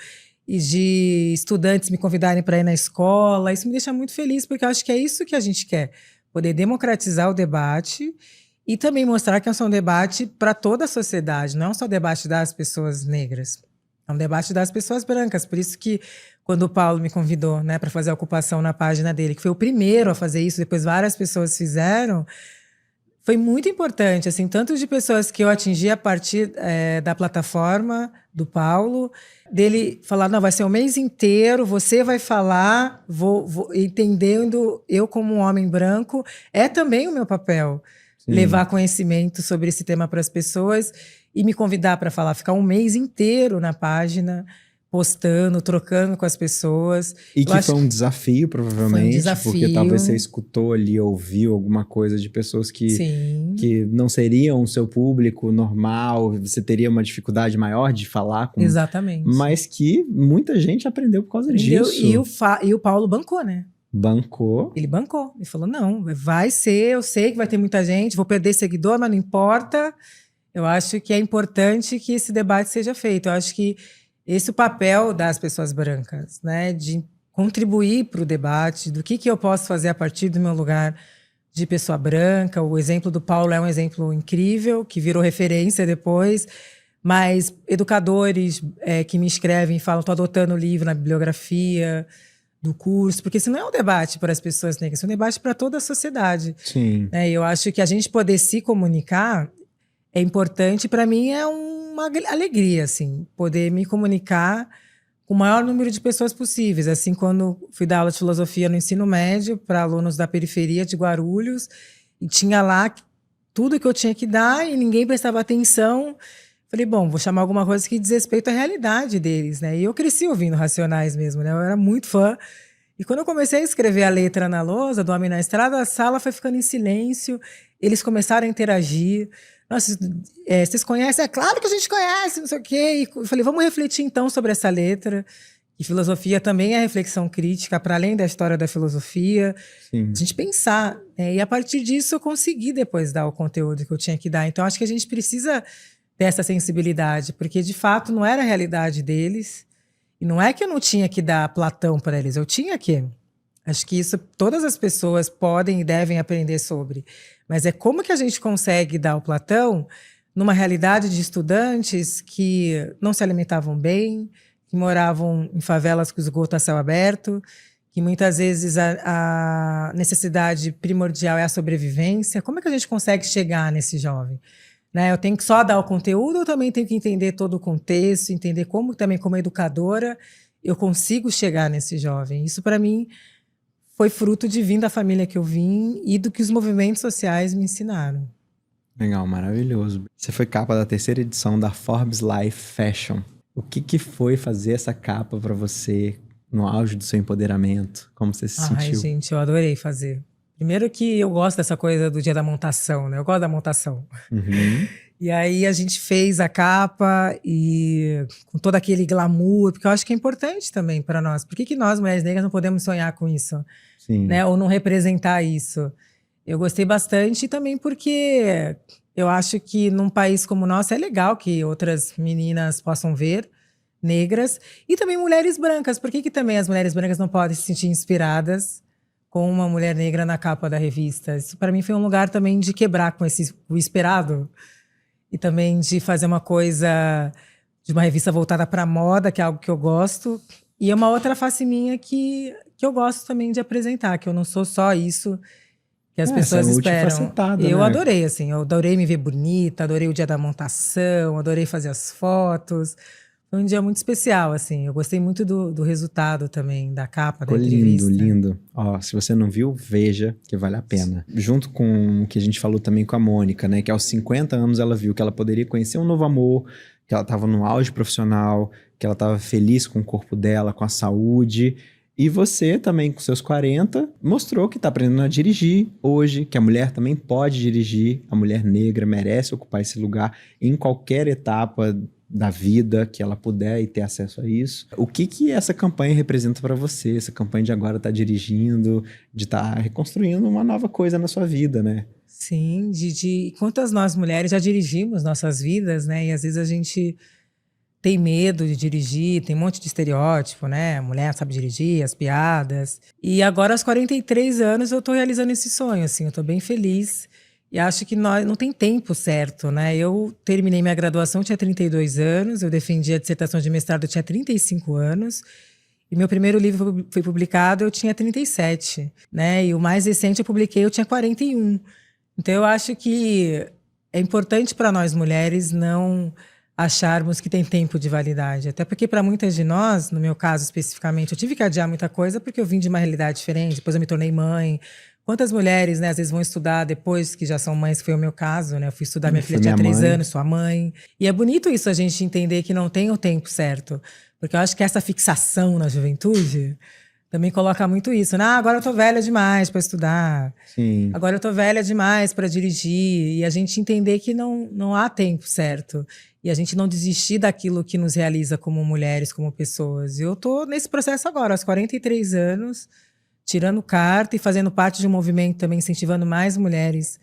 e de estudantes me convidarem para ir na escola. Isso me deixa muito feliz, porque eu acho que é isso que a gente quer, poder democratizar o debate e também mostrar que é um debate para toda a sociedade, não é só debate das pessoas negras, é um debate das pessoas brancas. Por isso que quando o Paulo me convidou, né, para fazer a ocupação na página dele, que foi o primeiro a fazer isso, depois várias pessoas fizeram, foi muito importante, assim, tanto de pessoas que eu atingi a partir da plataforma do Paulo, dele falar, não, vai ser o mês inteiro, você vai falar, vou entendendo, eu como um homem branco, é também o meu papel. Levar conhecimento sobre esse tema para as pessoas e me convidar para falar, ficar um mês inteiro na página, postando, trocando com as pessoas. E que foi um desafio, provavelmente, foi um desafio. Porque talvez você escutou ali, ouviu alguma coisa de pessoas que não seriam o seu público normal, você teria uma dificuldade maior de falar com... Exatamente. Mas que muita gente aprendeu por causa disso. E o Paulo bancou, né? Bancou. Ele bancou. Ele falou, não, vai ser, eu sei que vai ter muita gente, vou perder seguidor, mas não importa. Eu acho que é importante que esse debate seja feito. Eu acho que esse é o papel das pessoas brancas, né? De contribuir para o debate, do que eu posso fazer a partir do meu lugar de pessoa branca. O exemplo do Paulo é um exemplo incrível, que virou referência depois. Mas educadores que me escrevem e falam, estou adotando o livro na bibliografia do curso, porque isso não é um debate para as pessoas negras, é um debate para toda a sociedade. Sim. Eu acho que a gente poder se comunicar é importante, para mim é uma alegria, assim, poder me comunicar com o maior número de pessoas possíveis. Assim, quando fui dar aula de filosofia no ensino médio para alunos da periferia de Guarulhos, e tinha lá tudo que eu tinha que dar e ninguém prestava atenção. Falei, bom, vou chamar alguma coisa que diz respeito à realidade deles, né? E eu cresci ouvindo Racionais mesmo, né? Eu era muito fã. E quando eu comecei a escrever a letra na lousa do Homem na Estrada, a sala foi ficando em silêncio, eles começaram a interagir. Nossa, vocês conhecem? É claro que a gente conhece, não sei o quê. E eu falei, vamos refletir então sobre essa letra. E filosofia também é reflexão crítica, para além da história da filosofia. Sim. A gente pensar. E a partir disso eu consegui depois dar o conteúdo que eu tinha que dar. Então acho que a gente precisa ter essa sensibilidade, porque de fato não era a realidade deles. E não é que eu não tinha que dar Platão para eles, eu tinha que. Acho que isso todas as pessoas podem e devem aprender sobre. Mas é como que a gente consegue dar o Platão numa realidade de estudantes que não se alimentavam bem, que moravam em favelas com esgoto a céu aberto, que muitas vezes a necessidade primordial é a sobrevivência. Como é que a gente consegue chegar nesse jovem? Né? Eu tenho que só dar o conteúdo, eu também tenho que entender todo o contexto, entender como também como educadora eu consigo chegar nesse jovem. Isso para mim foi fruto de vir da família que eu vim e do que os movimentos sociais me ensinaram. Legal, maravilhoso. Você foi capa da 3ª edição da Forbes Life Fashion. O que foi fazer essa capa para você no auge do seu empoderamento? Como você se sentiu? Ai, gente, eu adorei fazer. Primeiro que eu gosto dessa coisa do dia da montação, né? Eu gosto da montação. Uhum. E aí a gente fez a capa e com todo aquele glamour, porque eu acho que é importante também para nós. Por que nós, mulheres negras, não podemos sonhar com isso? Sim. Né? Ou não representar isso? Eu gostei bastante e também porque eu acho que num país como o nosso é legal que outras meninas possam ver, negras e também mulheres brancas. Por que também as mulheres brancas não podem se sentir inspiradas com uma mulher negra na capa da revista? Isso para mim foi um lugar também de quebrar com o esperado e também de fazer uma coisa de uma revista voltada para moda, que é algo que eu gosto. E é uma outra face minha que eu gosto também de apresentar, que eu não sou só isso que as pessoas esperam. Eu adorei, assim, eu adorei me ver bonita, adorei o dia da montação, adorei fazer as fotos. Foi um dia muito especial, assim. Eu gostei muito do resultado também, da capa da entrevista. Lindo, lindo. Ó, se você não viu, veja, que vale a pena. Junto com o que a gente falou também com a Mônica, né? Que aos 50 anos ela viu que ela poderia conhecer um novo amor, que ela estava no auge profissional, que ela estava feliz com o corpo dela, com a saúde. E você também, com seus 40, mostrou que está aprendendo a dirigir hoje, que a mulher também pode dirigir, a mulher negra merece ocupar esse lugar em qualquer etapa da vida que ela puder e ter acesso a isso. O que essa campanha representa para você? Essa campanha de agora estar dirigindo, de estar reconstruindo uma nova coisa na sua vida, né? Sim, quantas nós mulheres já dirigimos nossas vidas, né? E às vezes a gente tem medo de dirigir, tem um monte de estereótipo, né? A mulher sabe dirigir, as piadas. E agora, aos 43 anos, eu tô realizando esse sonho, assim. Eu tô bem feliz. E acho que não tem tempo certo, né? Eu terminei minha graduação, tinha 32 anos. Eu defendi a dissertação de mestrado, eu tinha 35 anos. E meu primeiro livro foi publicado, eu tinha 37, né? E o mais recente eu publiquei, eu tinha 41. Então, eu acho que é importante para nós mulheres não acharmos que tem tempo de validade. Até porque para muitas de nós, no meu caso especificamente, eu tive que adiar muita coisa porque eu vim de uma realidade diferente, depois eu me tornei mãe. Quantas mulheres, né, às vezes vão estudar depois que já são mães, que foi o meu caso, né? Eu fui estudar, minha filha tinha 3 anos, sua mãe. E é bonito isso, a gente entender que não tem o tempo certo. Porque eu acho que essa fixação na juventude também coloca muito isso, né? Agora eu tô velha demais para estudar. Sim. Agora eu tô velha demais para dirigir. E a gente entender que não há tempo certo. E a gente não desistir daquilo que nos realiza como mulheres, como pessoas. E eu tô nesse processo agora, aos 43 anos, tirando carta e fazendo parte de um movimento também incentivando mais mulheres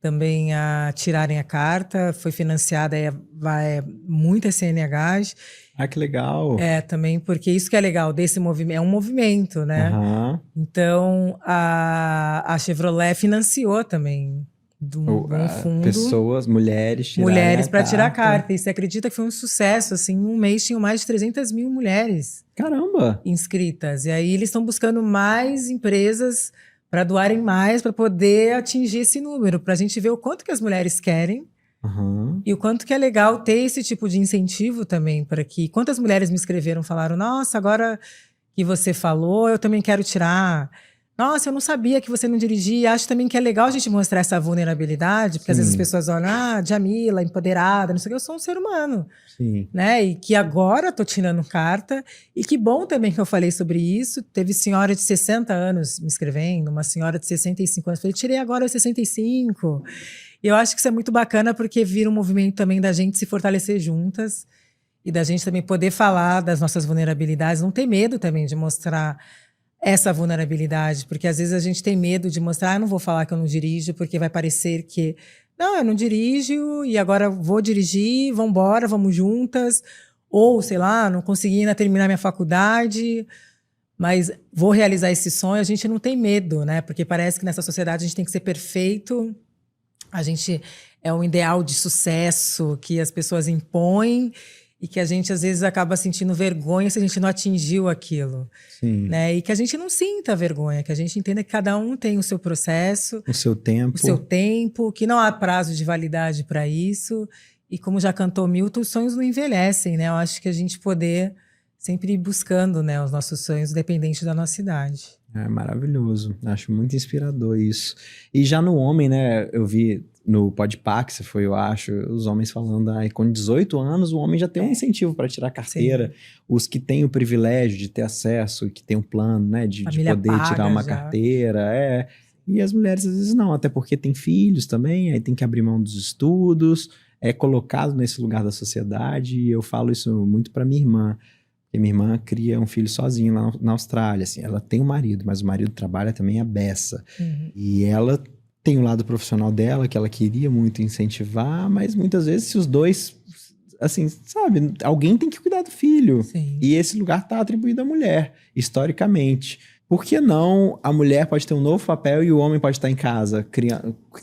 também a tirarem a carta. Foi financiada vai muita CNH. Ah, que legal. Também, porque isso que é legal desse movimento, é um movimento, né? Uhum. Então, a Chevrolet financiou também um fundo. Pessoas, mulheres para tirar a carta. E você acredita que foi um sucesso, assim, em um mês tinham mais de 300 mil mulheres. Caramba! Inscritas. E aí eles estão buscando mais empresas para doarem mais, para poder atingir esse número, para a gente ver o quanto que as mulheres querem. Uhum. E o quanto que é legal ter esse tipo de incentivo também, para que... Quantas mulheres me escreveram, falaram, nossa, agora que você falou, eu também quero tirar. Nossa, eu não sabia que você não dirigia. Acho também que é legal a gente mostrar essa vulnerabilidade, porque às vezes as pessoas olham, Djamila, empoderada, não sei o que, eu sou um ser humano. Sim. Né? E que agora tô tirando carta, e que bom também que eu falei sobre isso. Teve senhora de 60 anos me escrevendo, uma senhora de 65 anos, falei, tirei agora aos 65. E eu acho que isso é muito bacana, porque vira um movimento também da gente se fortalecer juntas e da gente também poder falar das nossas vulnerabilidades, não ter medo também de mostrar essa vulnerabilidade, porque às vezes a gente tem medo de mostrar, não vou falar que eu não dirijo, porque vai parecer que, não, eu não dirijo e agora vou dirigir, vamos embora, vamos juntas, ou, sei lá, não consegui ainda terminar minha faculdade, mas vou realizar esse sonho. A gente não tem medo, né? Porque parece que nessa sociedade a gente tem que ser perfeito, a gente é um ideal de sucesso que as pessoas impõem e que a gente, às vezes, acaba sentindo vergonha se a gente não atingiu aquilo. Sim. Né? E que a gente não sinta vergonha, que a gente entenda que cada um tem o seu processo. O seu tempo. Que não há prazo de validade para isso. E como já cantou Milton, os sonhos não envelhecem, né? Eu acho que a gente poder sempre ir buscando, né, os nossos sonhos, independente da nossa idade. É maravilhoso. Acho muito inspirador isso. E já no homem, né, eu vi no Podpah, que você foi, eu acho, os homens falando, com 18 anos o homem já tem um incentivo para tirar carteira. Sim. Os que têm o privilégio de ter acesso, que tem um plano, né, de poder tirar uma carteira, E as mulheres às vezes não, até porque tem filhos também, aí tem que abrir mão dos estudos, é colocado nesse lugar da sociedade. E eu falo isso muito para minha irmã. Porque minha irmã cria um filho sozinha lá na Austrália, assim, ela tem um marido, mas o marido trabalha também a beça. Uhum. E ela tem o lado profissional dela, que ela queria muito incentivar, mas muitas vezes se os dois assim, sabe? Alguém tem que cuidar do filho. Sim. E esse lugar está atribuído à mulher, historicamente. Por que não a mulher pode ter um novo papel e o homem pode estar em casa,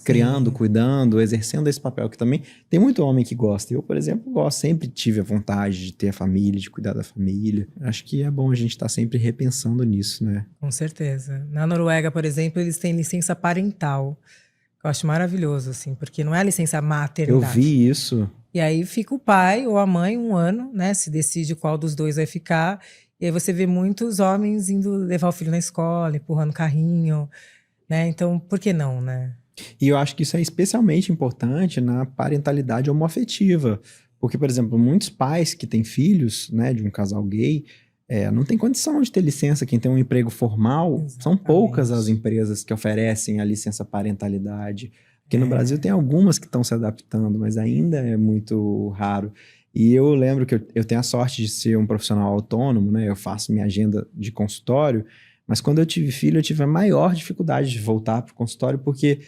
criando, cuidando, exercendo esse papel, que também tem muito homem que gosta. Eu, por exemplo, gosto, sempre tive a vontade de ter a família, de cuidar da família. Acho que é bom a gente estar sempre repensando nisso, né? Com certeza. Na Noruega, por exemplo, eles têm licença parental. Eu acho maravilhoso, assim, porque não é a licença maternidade. Eu vi isso. E aí fica o pai ou a mãe 1 ano, né? Se decide qual dos dois vai ficar. E aí você vê muitos homens indo levar o filho na escola, empurrando carrinho, né? Então, por que não, né? E eu acho que isso é especialmente importante na parentalidade homoafetiva. Porque, por exemplo, muitos pais que têm filhos, né, de um casal gay, não tem condição de ter licença. Quem tem um emprego formal, Exatamente. São poucas as empresas que oferecem a licença parentalidade. Aqui no Brasil tem algumas que estão se adaptando, mas ainda é muito raro. E eu lembro que eu tenho a sorte de ser um profissional autônomo, né? Eu faço minha agenda de consultório, mas quando eu tive filho, eu tive a maior dificuldade de voltar para o consultório, porque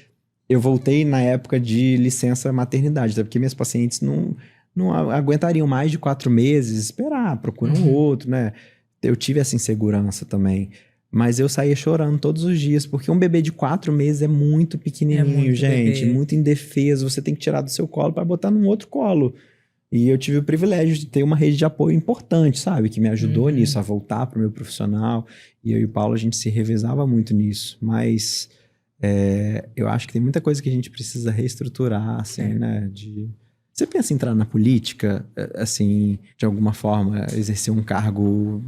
eu voltei na época de licença maternidade, tá? Porque minhas pacientes não aguentariam mais de 4 meses, esperar, procurar um outro, né? Eu tive essa insegurança também. Mas eu saía chorando todos os dias, porque um bebê de 4 meses é muito pequenininho, gente. bebê. Muito indefeso. Você tem que tirar do seu colo para botar num outro colo. E eu tive o privilégio de ter uma rede de apoio importante, sabe? Que me ajudou nisso, a voltar para o meu profissional. E eu e o Paulo, a gente se revezava muito nisso. Mas eu acho que tem muita coisa que a gente precisa reestruturar, assim, né? Você pensa em entrar na política, assim, de alguma forma, exercer um cargo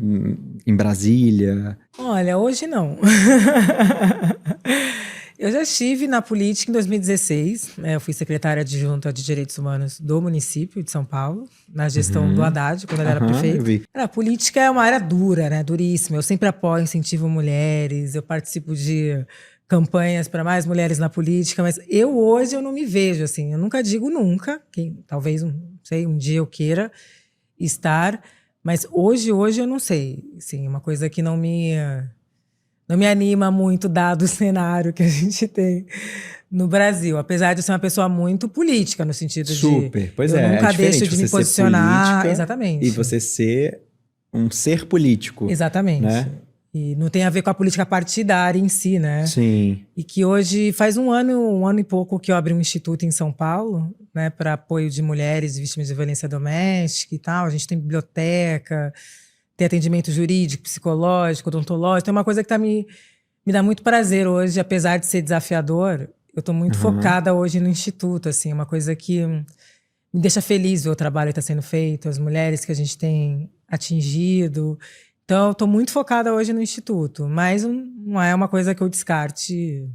em Brasília? Olha, hoje não. Eu já estive na política em 2016, né? Eu fui secretária adjunta de Direitos Humanos do município de São Paulo, na gestão do Haddad, quando ele era prefeito. Eu vi. A política é uma área dura, né? Duríssima. Eu sempre apoio, incentivo mulheres, eu participo de campanhas para mais mulheres na política, mas hoje eu não me vejo assim. Eu nunca digo nunca, talvez, não sei, um dia eu queira estar, mas hoje eu não sei. Assim, uma coisa que não me anima muito, dado o cenário que a gente tem no Brasil. Apesar de eu ser uma pessoa muito política, no sentido Super, pois eu nunca deixo de você me ser posicionar. política Exatamente. E você ser um ser político. Exatamente. Né? E não tem a ver com a política partidária em si, né? Sim. E que hoje faz um ano e pouco que eu abri um instituto em São Paulo, né, para apoio de mulheres vítimas de violência doméstica e tal. A gente tem biblioteca, tem atendimento jurídico, psicológico, odontológico. Tem uma coisa que me dá muito prazer hoje, apesar de ser desafiador. Eu estou muito focada hoje no instituto, assim, uma coisa que me deixa feliz ver o trabalho que está sendo feito, as mulheres que a gente tem atingido. Então, eu estou muito focada hoje no Instituto, mas não é uma coisa que eu descarte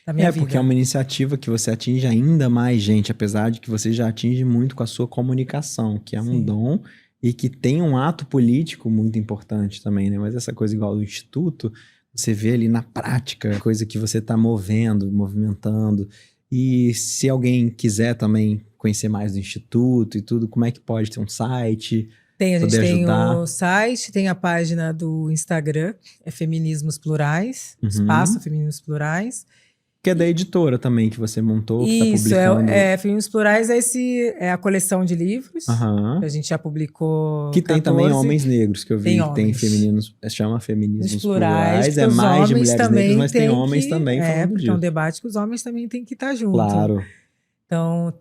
da minha vida. Porque é uma iniciativa que você atinge ainda mais gente, apesar de que você já atinge muito com a sua comunicação, que é um dom e que tem um ato político muito importante também, né? Mas essa coisa igual do Instituto, você vê ali na prática, coisa que você está movimentando. E se alguém quiser também conhecer mais do Instituto e tudo, como é que pode ter um site? A gente tem ajudar. o site, tem a página do Instagram, é Feminismos Plurais, Espaço Feminismos Plurais. Que é da editora também, que você montou, que Isso, tá publicando. Feminismos Plurais é a coleção de livros, que a gente já publicou Que tem 14. também homens negros, que eu vi, que tem femininos, chama Feminismos Plurais, é mais de mulheres negras, mas tem homens também falando disso. É um debate que os homens também têm que estar junto. Claro. Então,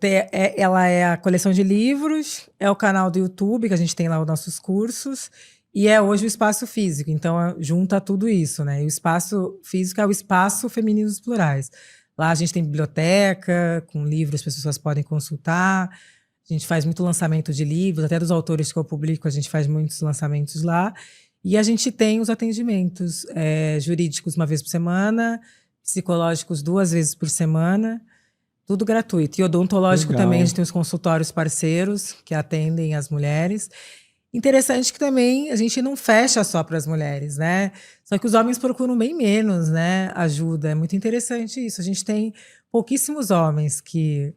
ela é a coleção de livros, é o canal do YouTube, que a gente tem lá os nossos cursos, e é hoje o espaço físico. Então, junta tudo isso, né? E o espaço físico é o espaço Feminismos Plurais. Lá a gente tem biblioteca, com livros as pessoas podem consultar. A gente faz muito lançamento de livros, até dos autores que eu publico, a gente faz muitos lançamentos lá. E a gente tem os atendimentos jurídicos 1 vez por semana, psicológicos 2 vezes por semana, tudo gratuito. E odontológico também, a gente tem os consultórios parceiros que atendem as mulheres. Interessante que também a gente não fecha só para as mulheres, né? Só que os homens procuram bem menos, né? Ajuda. É muito interessante isso. A gente tem pouquíssimos homens que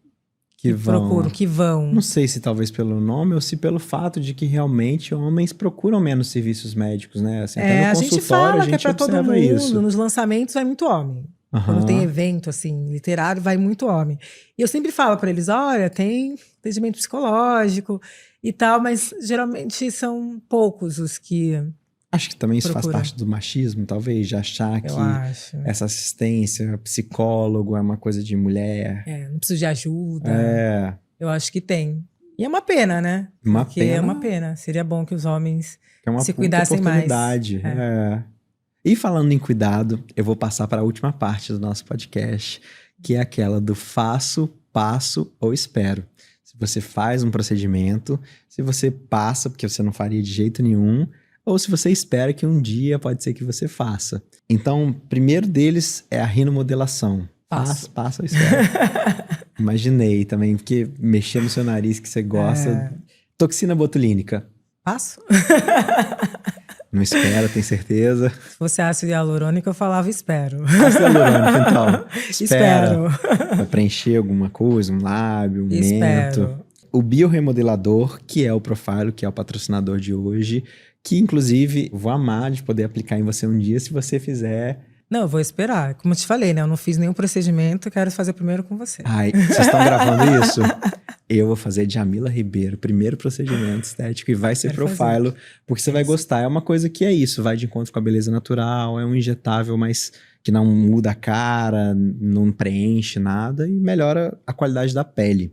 procuram, que vão. Não sei se talvez pelo nome ou se pelo fato de que realmente homens procuram menos serviços médicos, né? Assim, até no a gente consultório fala que é para todo mundo. isso. Nos lançamentos vai muito homem. Quando tem evento, assim, literário, vai muito homem. E eu sempre falo para eles, olha, tem atendimento psicológico e tal, mas geralmente são poucos os que Acho que também isso procuram. faz parte do machismo, talvez, de achar que Eu acho. essa assistência, psicólogo é uma coisa de mulher. Não preciso de ajuda. Eu acho que tem. E é uma pena, né? Porque é uma pena. Seria bom que os homens se cuidassem mais. E falando em cuidado, eu vou passar para a última parte do nosso podcast, que é aquela do faço, passo ou espero. Se você faz um procedimento, se você passa, porque você não faria de jeito nenhum, ou se você espera que um dia pode ser que você faça. Então, o primeiro deles é a rinomodelação. Passa ou espera. Imaginei também, porque mexer no seu nariz que você gosta. Toxina botulínica. Passo? Não espera, tem certeza? Se fosse ácido hialurônico, eu falava espero. Ácido hialurônico, então. Espero. Vai preencher alguma coisa, um lábio, um mento. O bioremodelador, que é o Profilo, que é o patrocinador de hoje, que inclusive vou amar de poder aplicar em você um dia se você fizer. Não, eu vou esperar. Como eu te falei, né? Eu não fiz nenhum procedimento, quero fazer primeiro com você. Ai, vocês estão gravando isso? Eu vou fazer Djamila Ribeiro, primeiro procedimento estético, e vai ser Profilo, porque você vai gostar. É uma coisa que é isso, vai de encontro com a beleza natural, é um injetável, mas que não muda a cara, não preenche nada e melhora a qualidade da pele.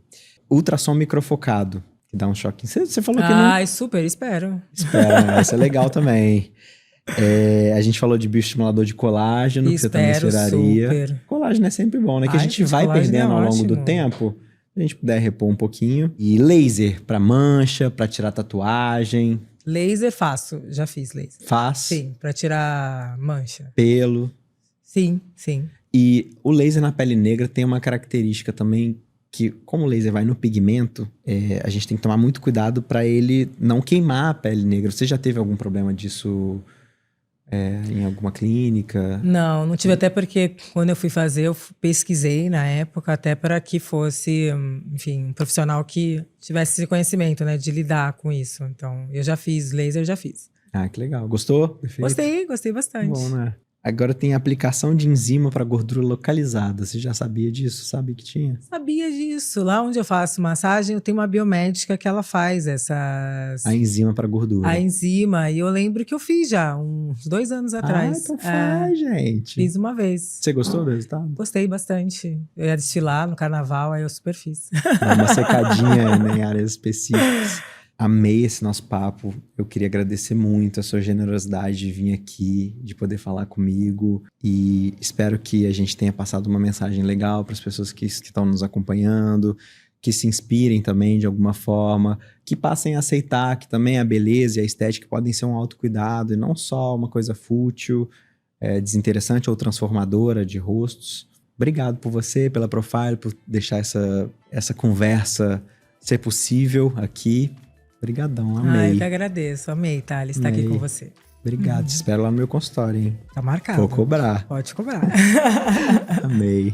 Ultrassom microfocado, que dá um choque. Você falou que não... Ai, super, espero. Espera, isso é legal também. A gente falou de bioestimulador de colágeno, que você também esperaria. Super. Colágeno é sempre bom, né? Que a gente vai perdendo ao longo do tempo. Se a gente puder repor um pouquinho. E laser para mancha, para tirar tatuagem. Laser faço, já fiz laser. Faz? Sim, para tirar mancha. Pelo? Sim, sim. E o laser na pele negra tem uma característica também que, como o laser vai no pigmento, a gente tem que tomar muito cuidado para ele não queimar a pele negra. Você já teve algum problema disso em alguma clínica? Não tive, até porque quando eu fui fazer, eu pesquisei na época até para que fosse, enfim, um profissional que tivesse esse conhecimento, né, de lidar com isso. Então, eu já fiz laser, já fiz. Ah, que legal. Gostou? Perfeito. Gostei bastante. Bom, né? Agora tem aplicação de enzima para gordura localizada. Você já sabia disso? Sabia que tinha? Sabia disso. Lá onde eu faço massagem, eu tenho uma biomédica que ela faz essas... A enzima para gordura. A enzima. E eu lembro que eu fiz já, uns 2 anos atrás. Então faz, gente. Fiz uma vez. Você gostou do resultado? Gostei bastante. Eu ia desfilar no carnaval, aí eu super fiz. Dá uma secadinha em áreas específicas. Amei esse nosso papo. Eu queria agradecer muito a sua generosidade de vir aqui, de poder falar comigo. E espero que a gente tenha passado uma mensagem legal para as pessoas que estão nos acompanhando, que se inspirem também de alguma forma, que passem a aceitar que também a beleza e a estética podem ser um autocuidado e não só uma coisa fútil, desinteressante ou transformadora de rostos. Obrigado por você, pela Profilo, por deixar essa conversa ser possível aqui. Obrigadão, amei. Eu que agradeço, amei, Thales, estar aqui com você. Obrigado, te espero lá no meu consultório, hein? Tá marcado. Vou cobrar. Pode cobrar. Amei.